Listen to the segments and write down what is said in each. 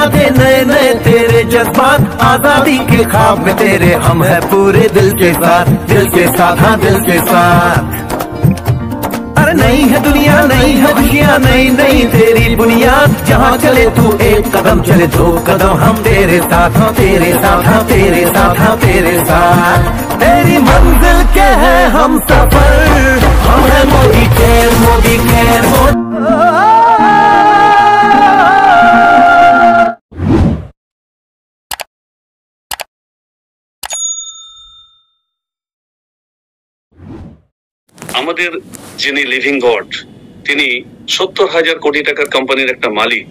दे नए नए तेरे जज्बात, आजादी के ख्वाब में तेरे हम है पूरे दिल के साथ, दिल के साथ, हाँ दिल के साथ। अरे नई है दुनिया, नई है खुशियाँ, नई नई तेरी बुनियाद, जहाँ चले तू एक कदम चले दो कदम हम तेरे साथ, हाँ तेरे साथ, हाँ तेरे साथ, हाँ तेरे साथ। तेरी मंजिल के है हम सफर, हम है मोदी केयर, मोदी केयर, আমাদের যিনি লিভিং গড, তিনি 70,000 কোটি টাকার কোম্পানির একটা মালিক।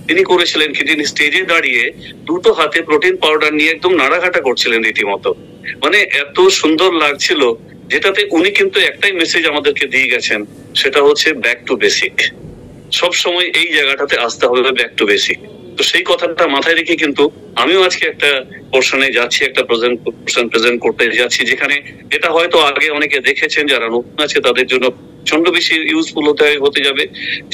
তিনি করেছিলেন কি, তিনি স্টেজে দাঁড়িয়ে দুটো হাতে প্রোটিন পাউডার নিয়ে একদম নাড়াঘাটা করছিলেন রীতিমতো। মানে এত সুন্দর লাগছিল, যেটাতে উনি কিন্তু একটাই মেসেজ আমাদেরকে দিয়ে গেছেন, সেটা হচ্ছে ব্যাক টু বেসিক। সব সময় এই জায়গাটাতে আসতে হবে, ব্যাক টু বেসিক। তো সেই কথাটা মাথায় রেখে কিন্তু আমিও আজকে একটা পোর্শনে যাচ্ছি, একটা প্রেজেন্ট করতে যাচ্ছি, যেখানে এটা হয়তো আগে অনেকে দেখেছেন, যারা নতুন আছে তাদের জন্য প্রচন্ড বেশি ইউজফুল হতে যাবে।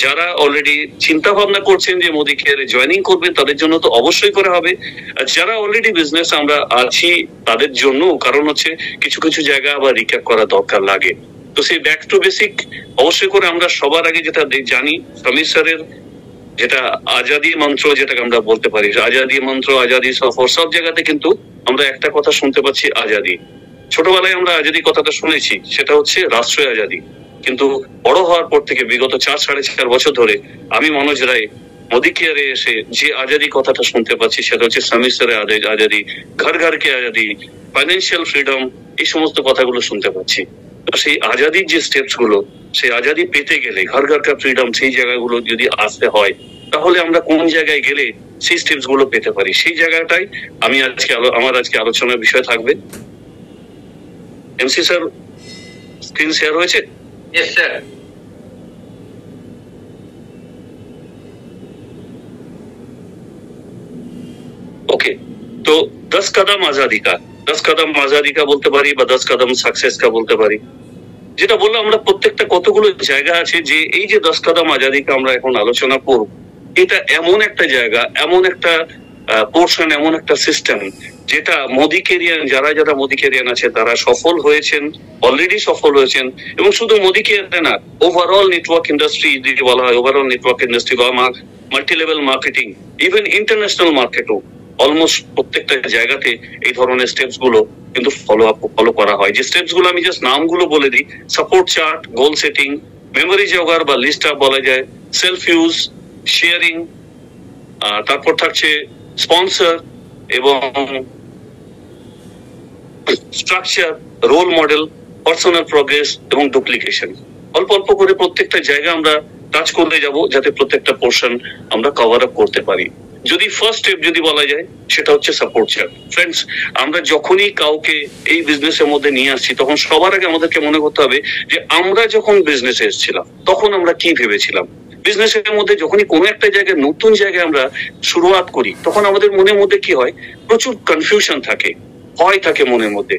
যারা অলরেডি চিন্তা ভাবনা করছেন যে মোদি কেয়ারে জয়েনিং করবেন, তাদের জন্য তো অবশ্যই করা হবে। যারা অলরেডি বিজনেস আমরা আছি তাদের জন্য, কারণ হচ্ছে কিছু কিছু জায়গা আবার রিক্যাপ করা দরকার লাগে। তো সেই ব্যাক টু বেসিক অবশ্যই করে আমরা সবার আগে যেটা জানি, সমীর স্যারের যেটা আজাদি মন্ত্র, যেটাকে আমরা বলতে পারি আজাদি মন্ত্র, আজাদি সফর, সব জায়গাতে কিন্তু আমরা একটা কথা শুনতে পাচ্ছি, আজাদি। ছোটবেলায় আমরা আজাদি কথাটা শুনেছি, সেটা হচ্ছে রাষ্ট্রীয় আজাদি। কিন্তু বড় হওয়ার পর থেকে বিগত 4-4.5 বছর ধরে আমি মনোজ রায় মোদি কেয়ারে এসে যে আজাদি কথাটা শুনতে পাচ্ছি, সেটা হচ্ছে সমীর স্যারের আজাদি, ঘর ঘর কে আজাদি, ফাইন্যান্সিয়াল ফ্রিডম, এই সমস্ত কথাগুলো শুনতে পাচ্ছি। সেই আজাদির যে স্টেপস গুলো, সেই আজাদি পেতে গেলে ঘর ঘর কা ফ্রিডম, সেই জায়গাগুলো যদি আসতে হয়, তাহলে আমরা কোন জায়গায় গেলে সেই স্টেপস গুলো পেতে পারি, সেই জায়গাটাই আমি আমার আজকে আলোচনার বিষয় থাকবে। এমসি স্যার, স্ক্রিন শেয়ার হয়েছে? Yes sir. ओके, तो 10 कदम आजादी का, 10 कदम आजादी का বলতে পারি, বা 10 कदम সাকসেস কা বলতে পারি। যেটা বললাম, আমরা প্রত্যেকটা কতগুলো জায়গা আছে যে এই যে 10 কদম আজাদি কা আমরা এখন আলোচনা করব, এটা এমন একটা জায়গা, এমন একটা পোর্শন, এমন একটা সিস্টেম, যেটা মোদি কেরিয়ান, যারা যারা মোদি কেরিয়ান আছে তারা সফল হয়েছেন, অলরেডি সফল হয়েছেন। এবং শুধু মোদি কেরিয়ান না, ওভারঅল নেটওয়ার্ক ইন্ডাস্ট্রি যদি বলা হয়, ওভারঅল নেটওয়ার্ক ইন্ডাস্ট্রি বা multi level marketing, even international মার্কেটও অলমোস্ট প্রত্যেকটা জায়গাতে এই ধরনের স্টেপস গুলো কিন্তু ফলো করা হয়। যে স্টেপস গুলো আমি জাস্ট নামগুলো বলে দিই, সাপোর্ট চার্ট, গোল সেটিং, মেমোরি জোগাড় বা লিস্ট আপ বলা যায়, সেলফ ইউজ, শেয়ারিং, তারপর থাকছে স্পন্সর এবং structure, role model, personal progress এবং ডুপ্লিকেশন। অল্প অল্প করে প্রত্যেকটা জায়গা আমরা টাচ করতে যাব, যাতে প্রত্যেকটা পোর্শন আমরা কভার আপ করতে পারি। যদি ফার্স্ট স্টেপ যদি বলা যায়, সেটা হচ্ছে সাপোর্ট চার্ট। ফ্রেন্ডস, আমরা যখনই কাউকে এই বিজনেসের মধ্যে নিয়ে আসছি, তখন সবার আগে আমাদেরকে মনে করতে হবে যে আমরা যখন বিজনেসে এসেছিলাম তখন আমরা কি ভেবেছিলাম। বিজনেসের মধ্যে যখনই কোনো একটা জায়গায়, নতুন জায়গায় আমরা শুরুয়াত করি, তখন আমাদের মনের মধ্যে কি হয়, প্রচুর কনফিউশন থাকে, ভয় থাকে মনের মধ্যে।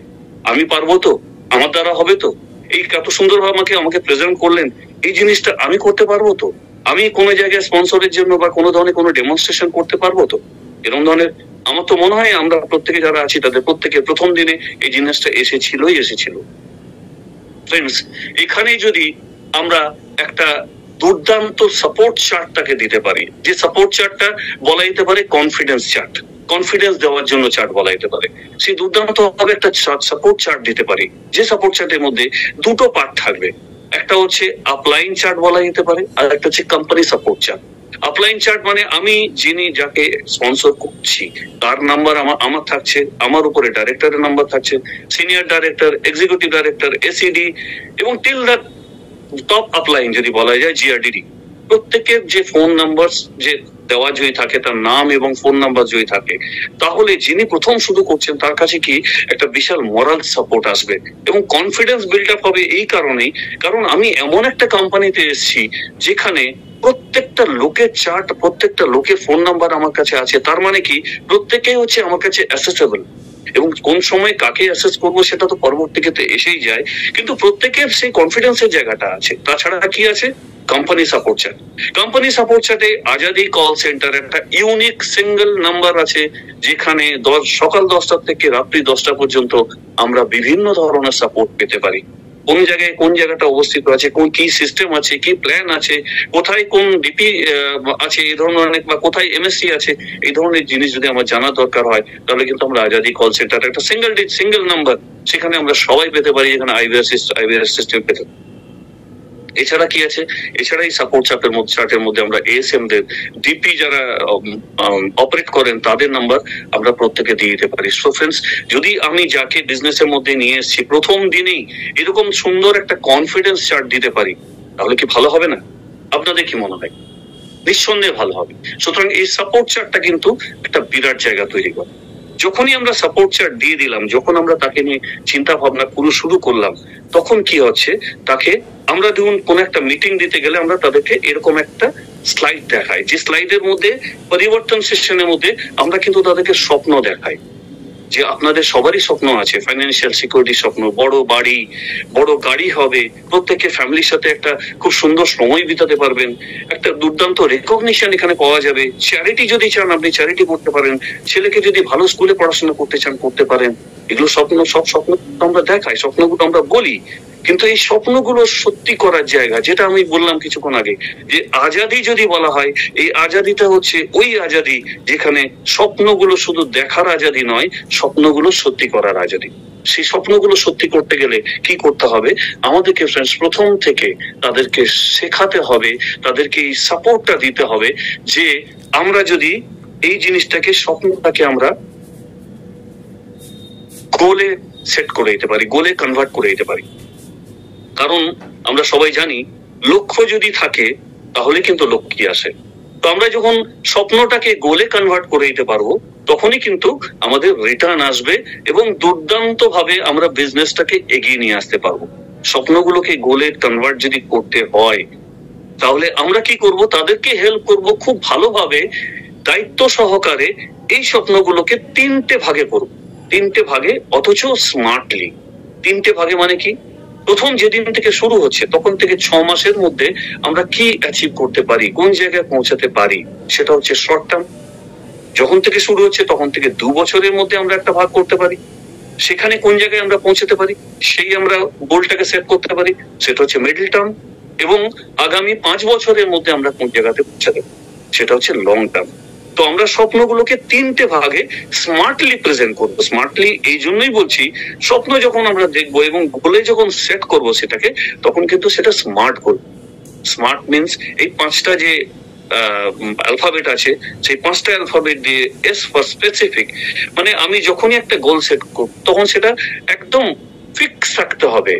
আমি পারবো তো, আমার দ্বারা হবে তো, এই এত সুন্দরভাবে আমাকে প্রেজেন্ট করলেন, এই জিনিসটা আমি করতে পারবো তো, আমি কোনো জায়গায় স্পন্সরের জন্য বা কোনো ধরনের কোনো ডেমনস্ট্রেশন করতে পারবো তো, এরকম ধরনের আমার তো মনে হয় আমরা প্রত্যেকে যারা আছি তাদের প্রত্যেকে প্রথম দিনে এই জিনিসটা এসেছিল। ফ্রেন্ডস, এখানে যদি আমরা একটা দুর্দান্ত সাপোর্ট চার্টটাকে দিতে পারি, যে সাপোর্ট চার্টটা বলা যেতে পারে কনফিডেন্স চার্ট, কনফিডেন্স দেওয়ার জন্য চার্ট বলা যেতে পারে, সেই দুর্দান্ত ভাবে একটা সাপোর্ট চার্ট দিতে পারি, যে সাপোর্ট চার্টের মধ্যে দুটো পার্ট থাকবে। একটা হচ্ছে আপলাইন চার্ট বলা যেতে পারে, আর একটা হচ্ছে company support chart. Upline chart মানে আমি যাকে স্পন্সর করছি তার নাম্বার আমার থাকছে, আমার উপরে ডাইরেক্টরের নাম্বার থাকছে, senior director, executive director, ACD এবং টিল দ্য টপ আপলাইন যদি বলা যায় জিআরডিডি, প্রত্যেকের যে ফোন নাম্বার যে দেওয়া যদি থাকে, তার নাম এবং ফোন নাম্বার যদি থাকে, তাহলে যিনি প্রথম শুরু করছেন তার কাছে কি একটা বিশাল মোরাল সাপোর্ট আসবে এবং কনফিডেন্স বিল্ড আপ হবে। এই কারণেই, কারণ আমি এমন একটা কোম্পানিতে এসেছি যেখানে প্রত্যেকটা লোকের চার্ট, প্রত্যেকটা লোকের ফোন নাম্বার আমার কাছে আছে। তার মানে কি, প্রত্যেকেই হচ্ছে আমার কাছে অ্যাসেসেবল, এবং কোন সময় কাকে অ্যাসেস করবো সেটা তো পরবর্তীতে এসেই যায়, কিন্তু প্রত্যেকের সেই কনফিডেন্সের জায়গাটা আছে। তাছাড়া কি আছে? Company support chat. Company support চ্যাটে আজাদি কল সেন্টার একটা ইউনিক সিঙ্গেল নাম্বার আছে, যেখানে সকাল 10টা থেকে রাত্রি 10টা পর্যন্ত আমরা বিভিন্ন ধরনের সাপোর্ট পেতে পারি। কোন জায়গায় কোন জায়গাটা অবস্থিত আছে, কোন কি সিস্টেম আছে, কি প্ল্যান আছে, কোথায় কোন ডিপি আছে, এই ধরনের, বা কোথায় এমএসসি আছে, এই ধরনের জিনিস যদি আমার জানা দরকার হয়, তাহলে কিন্তু আমরা আজাদি কল সেন্টার একটা সিঙ্গেল নাম্বার, সেখানে আমরা সবাই পেতে পারি, যেখানে আইভিআর সিস্টেম পেতে পারি। এছাড়া কি আছে? এছাড়া এই সাপোর্ট চার্টের মধ্যে আমরা এএসএম দের, ডিপি যারা অপারেট করেন তাদের নাম্বার আমরা প্রত্যেকে দিয়ে দিতে পারি। সো ফ্রেন্ডস, যদি আমি যাকে বিজনেসের মধ্যে নিয়ে এসেছি প্রথম দিনেই এরকম সুন্দর একটা কনফিডেন্স চার্ট দিতে পারি, তাহলে কি ভালো হবে না? আপনাদের কি মনে হয়? নিঃসন্দেহে ভালো হবে। সুতরাং এই সাপোর্ট চার্টটা কিন্তু একটা বিরাট জায়গা তৈরি করে। যখনই আমরা সাপোর্ট চার্ট দিয়ে দিলাম, যখন আমরা তাকে নিয়ে চিন্তা ভাবনা শুরু করলাম, তখন কি হচ্ছে, তাকে আমরা ধরুন কোন একটা মিটিং দিতে গেলে আমরা তাদেরকে এরকম একটা স্লাইড দেখাই, যে স্লাইডের মধ্যে পরিবর্তন সেশনের মধ্যে আমরা কিন্তু তাদেরকে স্বপ্ন দেখাই, যে আপনাদের সবারই স্বপ্ন আছে, ফাইন্যান্সিয়াল সিকিউরিটির স্বপ্ন, বড় বাড়ি, বড় গাড়ি হবে, প্রত্যেকে ফ্যামিলির সাথে একটা খুব সুন্দর সময় বিতাতে পারবেন, একটা দুর্দান্ত রেকগনিশন এখানে পাওয়া যাবে। চ্যারিটি যদি চান আপনি চ্যারিটি করতে পারেন, ছেলেকে যদি ভালো স্কুলে পড়াশোনা করতে চান করতে পারেন। এগুলো সব স্বপ্ন আমরা দেখাই, স্বপ্নগুলো আমরা বলি, কিন্তু এই স্বপ্নগুলো সত্যি করার জায়গা, যেটা আমি বললাম কিছুক্ষণ আগে, যে আজাদি যদি বলা হয়, এই আজাদিটা হচ্ছে ওই আজাদি যেখানে স্বপ্নগুলো শুধু দেখার আজাদি নয়, স্বপ্নগুলো সত্যি করার আজাদি। সেই স্বপ্নগুলো সত্যি করতে গেলে কি করতে হবে? আমাদেরকে ফ্রেন্ডস প্রথম থেকে তাদেরকে শেখাতে হবে, তাদেরকে এই সাপোর্টটা দিতে হবে, যে আমরা যদি এই জিনিসটাকে, স্বপ্নটাকে আমরা গোলে সেট করে দিতে পারি, গোলে কনভার্ট করে দিতে পারি। কারণ আমরা সবাই জানি, লক্ষ্য যদি থাকে তাহলে কিন্তু লক্ষ্য আসে। তো আমরা যখন স্বপ্নটাকে গোলে কনভার্ট করে দিতে পারবো, তখনই কিন্তু আমাদের রিটার্ন আসবে এবং দুর্দান্ত ভাবে আমরা বিজনেসটাকে এগিয়ে নিয়ে আসতে পারবো। স্বপ্নগুলোকে গোলে কনভার্ট যদি করতে হয়, তাহলে আমরা কি করব? তাদেরকে হেল্প করব খুব ভালোভাবে, দায়িত্ব সহকারে এই স্বপ্নগুলোকে 3টে ভাগে করব, 3টে ভাগে, অথচ স্মার্টলি। 3টে ভাগে মানে কি? প্রথম যেদিন থেকে শুরু হচ্ছে তখন থেকে 6 মাসের মধ্যে আমরা কি অ্যাচিভ করতে পারি, কোন জায়গায় পৌঁছাতে পারি, সেটা হচ্ছে শর্ট টার্ম। যখন থেকে শুরু হচ্ছে তখন থেকে 2 বছরের মধ্যে আমরা একটা ভাগ করতে পারি, সেখানে কোন জায়গায় আমরা পৌঁছাতে পারি সেই আমরা গোলটাকে সেট করতে পারি, সেটা হচ্ছে মিডল টার্ম। এবং আগামী 5 বছরের মধ্যে আমরা কোন জায়গাতে পৌঁছাতে পারি, সেটা হচ্ছে লং টার্ম। তো আমরা স্বপ্নগুলোকে 3টে ভাগে স্মার্টলি প্রেজেন্ট করবো। স্মার্টলি এই জন্যই বলছি, স্বপ্ন যখন আমরা দেখবো এবং গোলে যখন সেট করবো সেটাকে, তখন কিন্তু সেটা স্মার্ট করবো। স্মার্ট মিনস এই 5টা যে অ্যালফাবেট আছে, সেই 5টা অ্যালফাবেট দিয়ে এস ফর স্পেসিফিক, মানে আমি যখনই একটা গোল সেট করব তখন সেটা একদম ফিক্স থাকতে হবে,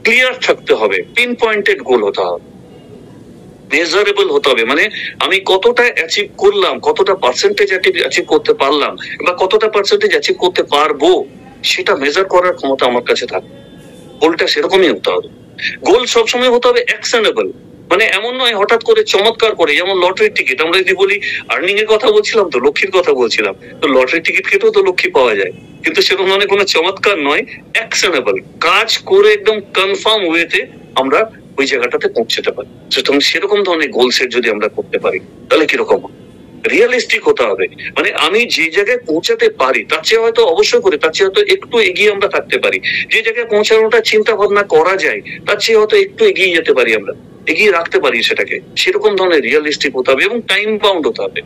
ক্লিয়ার থাকতে হবে, পিন পয়েন্টেড গোল হতে হবে, মেজারেবল হতে হবে। মানে আমি কতটা অ্যাচিভ করলাম, কতটা পার্সেন্টেজ অ্যাচিভ করতে পারলাম, বা কতটা পার্সেন্টেজ অ্যাচিভ করতে পারবো, সেটা মেজার করার ক্ষমতা আমার কাছে থাকে। গোলটা সেরকমই হতে হবে। গোল সবসময় হতে হবে অ্যাকশনেবল, মানে এমন নয় হঠাৎ করে চমৎকার করে, যেমন লটারির টিকিট। আমরা যদি বলি আর্নিং এর কথা বলছিলাম, তো লক্ষ্মীর কথা বলছিলাম, তো লটারির টিকিট কেটেও তো লক্ষ্মী পাওয়া যায়, কিন্তু সেরকম মানে কোনো চমৎকার নয়, অ্যাকশনেবল কাজ করে একদম কনফার্ম ওয়েতে আমরা ওই জায়গাটাতে পৌঁছতে পারি। সুতরাং সেরকম ধরনের গোল সেট যদি আমরা করতে পারি, তাহলে কিরকম রিয়েলিস্টিক হতে হবে। মানে আমি যে জায়গায় পৌঁছাতে পারি তার চেয়ে হয়তো অবশ্যই করে, তার চেয়ে হয়তো একটু এগিয়ে আমরা থাকতে পারি। যে জায়গায় পৌঁছানোটা চিন্তা ভাবনা করা যায়, তার চেয়ে হয়তো একটু এগিয়ে যেতে পারি, আমরা এগিয়ে রাখতে পারি সেটাকে। সেরকম ধরনের রিয়েলিস্টিক হতে হবে এবং টাইম বাউন্ড হতে হবে।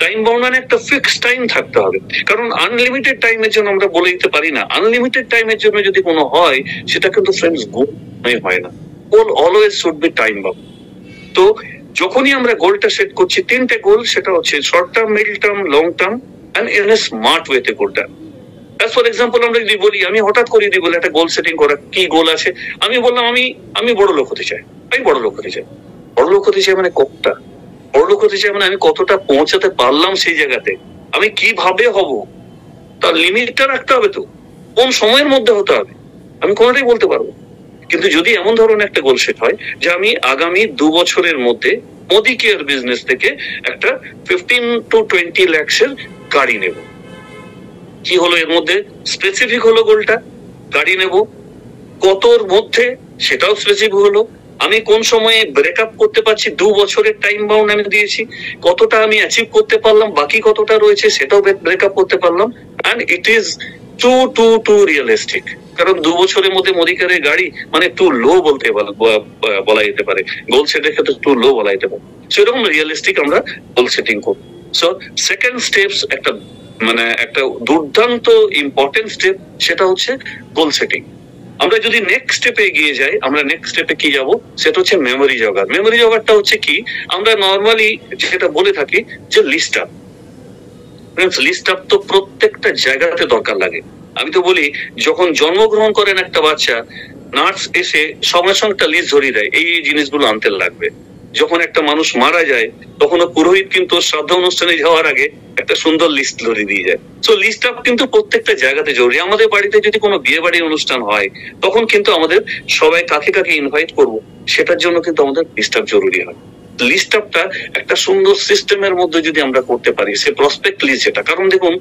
টাইম বাউন্ড মানে একটা ফিক্সড টাইম থাকতে হবে, কারণ আনলিমিটেড টাইমের জন্য আমরা বলে দিতে পারি না। আনলিমিটেড টাইমের জন্য যদি কোনো হয়, সেটা কিন্তু ফ্রেন্ডস গোল হয় না। Goal always should be time bound. তো যখনই আমরা গোলটা সেট করছি, 3টে গোল, সেটা হচ্ছে short term, middle term, long term, and in a smart ওয়েতে গোলটা। অ্যাজ ফর এক্সাম্পল আমরা যদি বলি, আমি হঠাৎ করে যদি বলি একটা গোল সেটিং করা, কি গোল আছে, আমি বললাম আমি বড় লোক হতে চাই, আমি বড় লোক হতে চাই। বড় লোক হতে চাই মানে কতটা বড় লোক হতে চাই, মানে আমি কতটা পৌঁছাতে পারলাম সেই জায়গাতে, আমি কিভাবে হব, তার লিমিটটা রাখতে হবে। তো কোন সময়ের মধ্যে হতে হবে আমি কোনোটাই বলতে পারবো। কিন্তু যদি এমন ধরনের একটা গোল সেট হয় যে আমি আগামী 2 বছরের মধ্যে মোদি কেয়ার বিজনেস থেকে একটা 15 to 20 lakhs গাড়ি নেব, কি হলো এর মধ্যে? স্পেসিফিক হলো গোলটা, গাড়ি নেব কতর মধ্যে সেটাও স্পেসিফিক হলো, আমি কোন সময়ে ব্রেকআপ করতে পারছি, 2 বছরের টাইম বাউন্ড আমি দিয়েছি, কতটা আমি অ্যাচিভ করতে পারলাম, বাকি কতটা রয়েছে সেটাও ব্রেকআপ করতে পারলাম। And it is too realistic, কারণ 2 বছরের মধ্যে মোদিকারের গাড়ি মানে টু লো বলতে বলা যেতে পারে, গোল সেটের ক্ষেত্রে টু লো বলা যেতে পারে। সেরকম রিয়েলিস্টিক আমরা গোল সেটিং করব। সো সেকেন্ড স্টেপস একটা মানে একটা দুর্দান্ত ইম্পর্টেন্ট স্টেপ, সেটা হচ্ছে গোল সেটিং। আমরা যদি নেক্সট স্টেপে এগিয়ে যাই, আমরা নেক্সট স্টেপে কি যাব, সেটা হচ্ছে মেমোরি জগার। মেমোরি জগারটা হচ্ছে কি, আমরা নর্মালি যেটা বলে থাকি যে লিস্ট আপ। লিস্ট আপ তো প্রত্যেকটা জায়গাতে দরকার লাগে। আমি তো বলি, যখন জন্মগ্রহণ করেন একটা বাচ্চা, নার্স এসে সঙ্গে সঙ্গে একটা লিস্ট ধরিয়ে দেয়, এই জিনিসগুলো আনতে লাগবে। যখন একটা মানুষ মারা যায়, তখন পুরোহিত কিন্তু শ্রাদ্ধ অনুষ্ঠানে যাওয়ার আগে একটা সুন্দর লিস্ট ধরিয়ে দিয়ে যায়। সো লিস্ট আপ কিন্তু প্রত্যেকটা জায়গাতে জরুরি। আমাদের বাড়িতে যদি কোনো বিয়ে বাড়ির অনুষ্ঠান হয়, তখন কিন্তু আমাদের সবাই কাকে কাকে ইনভাইট করব, সেটার জন্য কিন্তু আমাদের লিস্ট আপ জরুরি হয়। লিস্ট আপটা একটা সুন্দর সিস্টেমের মধ্যে যদি আমরা করতে পারি, সে প্রসপেক্ট লিস্ট যেটা, কারণ দেখুন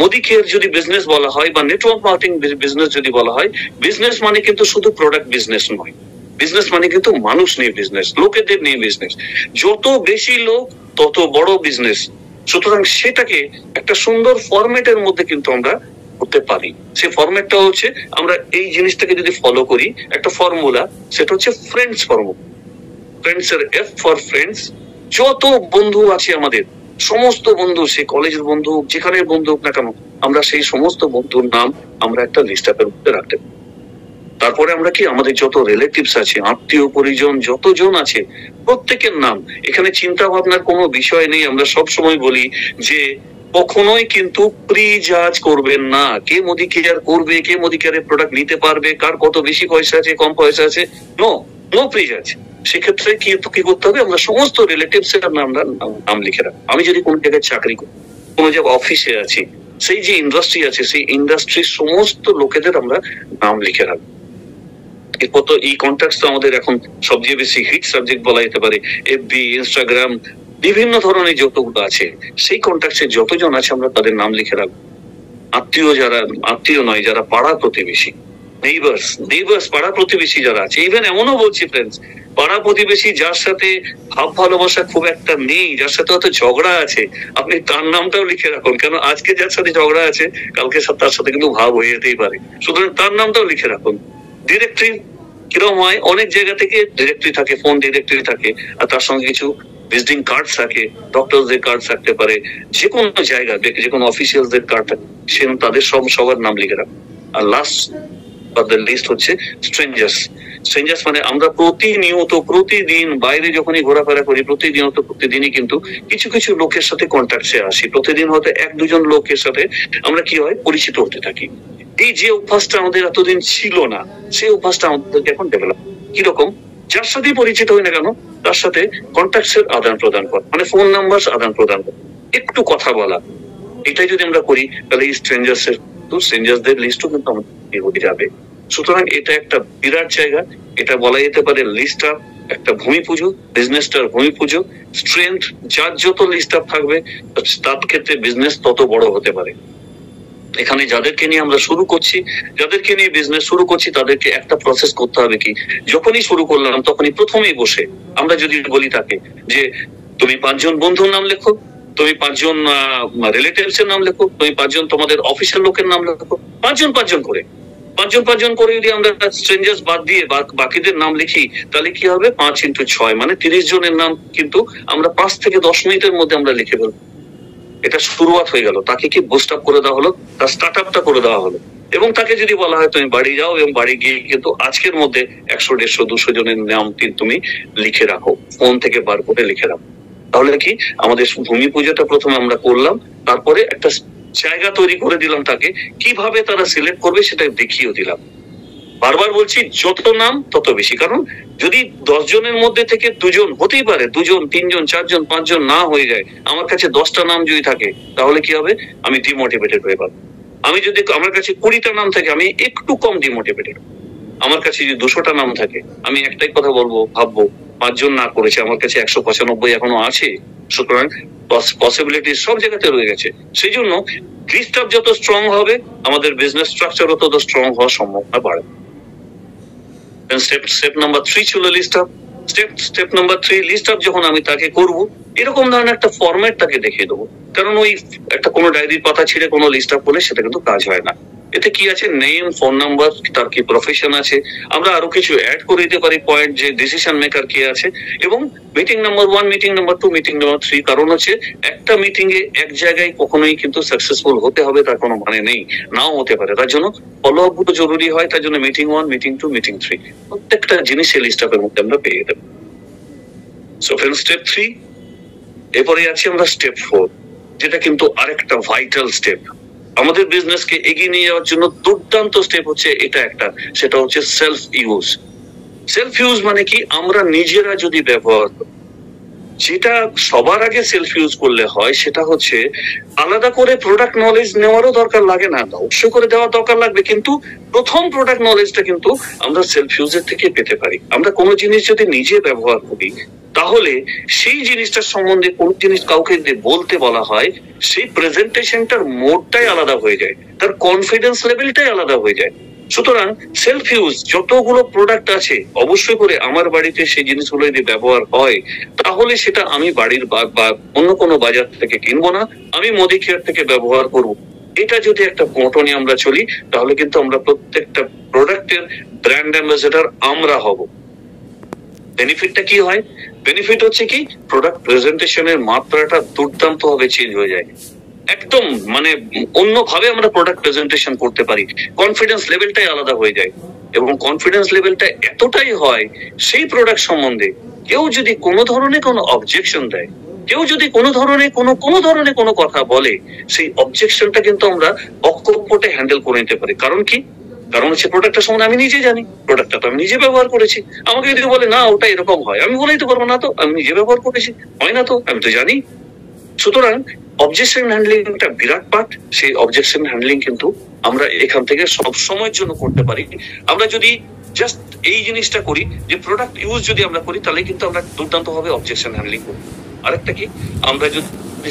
মোদি কেয়ার যদি বিজনেস বলা হয় বা নেটওয়ার্ক মার্কেটিং বিজনেস যদি বলা হয়, বিজনেস মানে কিন্তু শুধু প্রোডাক্ট বিজনেস নয়, বিজনেস মানে কিন্তু মানুষ নিয়ে বিজনেস, লোকেদের নিয়ে বিজনেস। যত বেশি লোক তত বড় বিজনেস। সুতরাং সেটাকে একটা সুন্দর ফরম্যাটের মধ্যে কিন্তু আমরা করতে পারি। সেই ফরম্যাটটা হচ্ছে, আমরা এই জিনিসটাকে যদি ফলো করি, একটা ফর্মুলা, সেটা হচ্ছে ফ্রেন্ডস ফর্মুলা। ফ্রেন্ডস এর এফ ফর ফ্রেন্ডস। যত বন্ধু আছে আমাদের, সমস্ত বন্ধু, সে কলেজের বন্ধু, যেখানে বন্ধু হোক না কেন, আমরা সেই সমস্ত বন্ধুর নাম আমরা একটা লিস্ট আপের মধ্যে রাখতে পারি। তারপরে আমরা কি, আমাদের যত রিলেটিভস আছে, আত্মীয় পরিজন যতজন আছে, প্রত্যেকের নাম। এখানে চিন্তা ভাবনার কোনো বিষয় নেই। আমরা সব সময় বলি যে কখনোই কিন্তু প্রি জাজ করবেন না, কে মোদি কেয়ার করবে, কে মোদি কেয়ারের প্রোডাক্ট নিতে পারবে, কার কত বেশি পয়সা আছে, কম পয়সা আছে, নো প্রি জাজ। সেক্ষেত্রে কি করতে হবে, আমরা সমস্ত রিলেটিভস এর নাম লিখে রাখবো। আমি যদি কোনো জায়গায় চাকরি করি, কোনো জায়গায় অফিসে আছি, সেই যে ইন্ডাস্ট্রি আছে, সেই ইন্ডাস্ট্রির সমস্ত লোকেদের আমরা নাম লিখে রাখবো। এরপর তো এই কন্ট্যাক্ট তো আমাদের এখন সবচেয়ে বেশি হিট সাবজেক্ট বলা যেতে পারে। এফবি, ইনস্টাগ্রাম, বিভিন্ন ধরনের যতগুলো আছে, সেই কন্ট্যাক্টে যতজন আছে আমরা তাদের নাম লিখে রাখবো। আত্মীয় নয়, যারা পাড়া প্রতিবেশী, নেইবার্স পাড়া প্রতিবেশী যারা আছে, ইভেন এমনও বলছি ফ্রেন্ডস, পাড়া প্রতিবেশী যার সাথে ভাব ভালোবাসা খুব একটা নেই, যার সাথে হয়তো ঝগড়া আছে, আপনি তার নামটাও লিখে রাখুন। কেন, আজকে যার সাথে ঝগড়া আছে, কালকে তার সাথে কিন্তু ভাব হয়ে যেতেই পারে। সুতরাং তার নামটাও লিখে রাখুন। ডিরেক্টরি কিরকম হয়, অনেক জায়গা থেকে ডিরেক্টরি থাকে, ফোন ডিরেক্টরি থাকে, আর তার সঙ্গে কিছু ভিজিটিং কার্ড থাকে, ডক্টরদের কার্ড থাকতে পারে, যে কোনো জায়গা, যে কোনো অফিসিয়ালদের কার্ড থাকে, সে তাদের সবার নাম লিখে রাখুন। আর লাস্ট বাট দ্য লিস্ট হচ্ছে স্ট্রেঞ্জার্স। স্ট্রেঞ্জার্স মানে আমরা প্রতিদিন বাইরে যখনই ঘোরাফেরা করি, প্রতিদিনই কিন্তু কিছু কিছু লোকের সাথে কন্ট্যাক্টে আসি। প্রতিদিন হয়তো 1-2 লোকের সাথে আমরা কি হয়, পরিচিত হতে থাকি। এই যে অভ্যাসটা আমাদের এতদিন ছিল না, সেই অভ্যাসটা আমাদেরকে এখন ডেভেলপ। কিরকম, যার সাথে পরিচিত হই না কেন, তার সাথে কন্ট্যাক্টস এর আদান প্রদান করা, মানে ফোন নাম্বার আদান প্রদান করা, একটু কথা বলা, এটাই যদি আমরা করি, তাহলে এই স্ট্রেঞ্জার্সদের লিস্টও কিন্তু আমাদের হয়ে যাবে। সুতরাং এটা একটা বিরাট জায়গা, এটা বলা যেতে পারে লিস্ট আপ একটা ভূমি পুজো, বিজনেসটার ভূমি পুজো। স্ট্রেংথ, যার যত লিস্ট আপ থাকবে, তার ক্ষেত্রে বিজনেস তত বড় হতে পারে। এখানে যাদেরকে নিয়ে আমরা শুরু করছি, যাদেরকে নিয়ে বিজনেস শুরু করছি, তাদেরকে একটা প্রসেস করতে হবে কি, যখনই শুরু করলাম তখনই প্রথমেই বসে আমরা যদি বলি তাকে যে তুমি 5 জন বন্ধুর নাম লেখো, তুমি 5 জন রিলেটিভস এর নাম লেখো, তুমি 5 জন তোমাদের অফিসের লোকের নাম লেখো, 5 জন করে যদি আমরা স্ট্রেঞ্জার্স বাদ দিয়ে বাকিদের নাম লিখি, তাহলে কি হবে, 5 × 6 মানে 30 জনের নাম কিন্তু আমরা 5 থেকে 10 মিনিটের মধ্যে আমরা লিখে ফেলবো। এটা শুরুয়াত হয়ে গেল, তাকে কি বুস্ট আপ করে দেওয়া হলো, তার স্টার্ট আপটা করে দেওয়া হলো। এবং তাকে যদি বলা হয় তুমি বাড়ি যাও এবং বাড়ি গিয়ে কিন্তু আজকের মধ্যে 100, 150, 200 জনের নাম তুমি লিখে রাখো, ফোন থেকে বার করে লিখে রাখো। তাহলে কি, আমাদের ভূমি পুজোটা প্রথমে আমরা করলাম, তারপরে একটা জায়গা তৈরি করে দিলাম, তাকে কিভাবে তারা সিলেক্ট করবে সেটা দেখিয়েও দিলাম। বারবার বলছি, যত নাম তত বেশি, কারণ যদি 10 জনের মধ্যে থেকে 2 জন হতেই পারে, 2 জন, 3 জন, 4 জন, 5 জন না হয়ে যায়, আমার কাছে 10টা নাম যদি থাকে, তাহলে কি হবে, আমি ডিমোটিভেটেড হয়ে পাবো। আমি যদি আমার কাছে 20টা নাম থাকে, আমি একটু কম ডিমোটিভেটেড। আমার কাছে যদি 200টা নাম থাকে, আমি একটাই কথা ভাববো 5 জন না করেছে, আমার কাছে 195 এখনো আছে। সুতরাং পসিবিলিটি সব জায়গাতে রয়ে গেছে। সেই জন্য লিস্ট আপ যত স্ট্রং হবে আমাদের বিজনেস স্ট্রাকচারও তত স্ট্রং হওয়ার সম্ভাবনা বাড়ে। স্টেপ নাম্বার 3 ছিল list up. Step number 3, list up যখন আমি তাকে করব, এরকম ধরনের একটা ফরম্যাট তাকে দেখিয়ে দেবো। কারণ ওই একটা কোনো ডায়েরির পাতা ছিঁড়ে কোনো লিস্ট আপ করলে সেটা কিন্তু কাজ হয় না। এতে কি আছে, নেম, ফোন নাম্বার, তার কি প্রফেশন আছে, আমরা আরো কিছু অ্যাড করে দিতে পারি পয়েন্ট, যে ডিসিশন মেকার কে আছে, এবং meeting number 1, meeting number 2, meeting number 3। কারণ হচ্ছে একটা মিটিং এ এক জায়গায় কখনোই কিন্তু সাকসেসফুল হতে হবে তার কোনো মানে নেই, নাও হতে পারে। তার জন্য ফলো আপ গুলো জরুরি হয়। তার জন্য মিটিং 1, মিটিং 2, মিটিং 3 প্রত্যেকটা জিনিস এই লিস্ট আপের মধ্যে আমরা পেয়ে দেবো। So friend, step 3। এরপরে আছি আমরা স্টেপ 4, যেটা কিন্তু আরেকটা ভাইটাল স্টেপ। আমাদের বিজনেসকে এগিয়ে নিয়ে যাওয়ার জন্য দুর্দান্ত স্টেপ হচ্ছে এটা একটা, সেটা হচ্ছে সেলফ ইউজ। সেলফ ইউজ মানে কি, আমরা নিজেরা যদি ব্যবহার করি। যেটা সবার আগে সেলফ ইউজ করলে হয় সেটা হচ্ছে আলাদা করে প্রোডাক্ট নলেজ নেওয়ারও দরকার লাগে না, অবশ্যই করে দেওয়ার দরকার লাগবে, কিন্তু প্রথম প্রোডাক্ট নলেজটা কিন্তু আমরা সেলফ ইউজের থেকে পেতে পারি। আমরা কোনো জিনিস যদি নিজে ব্যবহার করি, তাহলে সেই জিনিসটার সম্বন্ধে কোন জিনিস কাউকে বলতে বলা হয়, সেই প্রেজেন্টেশনটার মোডটাই আলাদা হয়ে যায়, তার কনফিডেন্স লেভেলটাই আলাদা হয়ে যায়। সুতরাং সেলফ ইউজ যতগুলো প্রোডাক্ট আছে, অবশ্যই করে আমার বাড়িতে সেই জিনিসগুলো যদি ব্যবহার হয়, তাহলে সেটা আমি বাড়ির বা অন্য কোনো বাজার থেকে কিনবো না, আমি মোদি কেয়ার থেকে ব্যবহার করবো। এটা যদি একটা মোটো নিয়ে আমরা চলি, তাহলে কিন্তু আমরা প্রত্যেকটা প্রোডাক্টের ব্র্যান্ড অ্যাম্বাসেডর আমরা হব। বেনিফিটটা কি হয়? বেনিফিট হচ্ছে কি, প্রোডাক্ট প্রেজেন্টেশনের মাত্রাটা দুর্দান্ত ভাবে চেঞ্জ হয়ে যায়। একদম মানে অন্যভাবে আমরা প্রোডাক্ট প্রেজেন্টেশন করতে পারি, কনফিডেন্স লেভেলটাই আলাদা হয়ে যায়। এবং কনফিডেন্স লেভেলটা এতটাই হয়, সেই প্রোডাক্ট সম্বন্ধে কেউ যদি কোনো ধরনের কোনো অবজেকশন দেয়, কেউ যদি কোনো ধরনের কোনো কথা বলে, সেই অবজেকশনটা কিন্তু আমরা অকপটে হ্যান্ডেল করে নিতে পারি। কারণ কি? কারণ হচ্ছে প্রোডাক্টটা সম্বন্ধে আমি নিজে জানি, প্রোডাক্টটা তো আমি নিজে ব্যবহার করেছি। আমাকে যদি বলে না ওটা এরকম হয়, আমি বলেই তো পারবো না, তো আমি নিজে ব্যবহার করেছি, হয় না তো, আমি তো জানি। সুতরাং অবজেকশন হ্যান্ডলিংটা বিরাট পার্ট। সেই অবজেকশন হ্যান্ডলিং কিন্তু আমরা এখান থেকে সব সময়ের জন্য করতে পারি। আমরা যদি জাস্ট এই জিনিসটা করি, যে প্রোডাক্ট ইউজ যদি আমরা করি, তাহলে কিন্তু আমরা দুর্দান্ত ভাবে অবজেকশন হ্যান্ডলিং করি। আরেকটা কি, আমরা যদি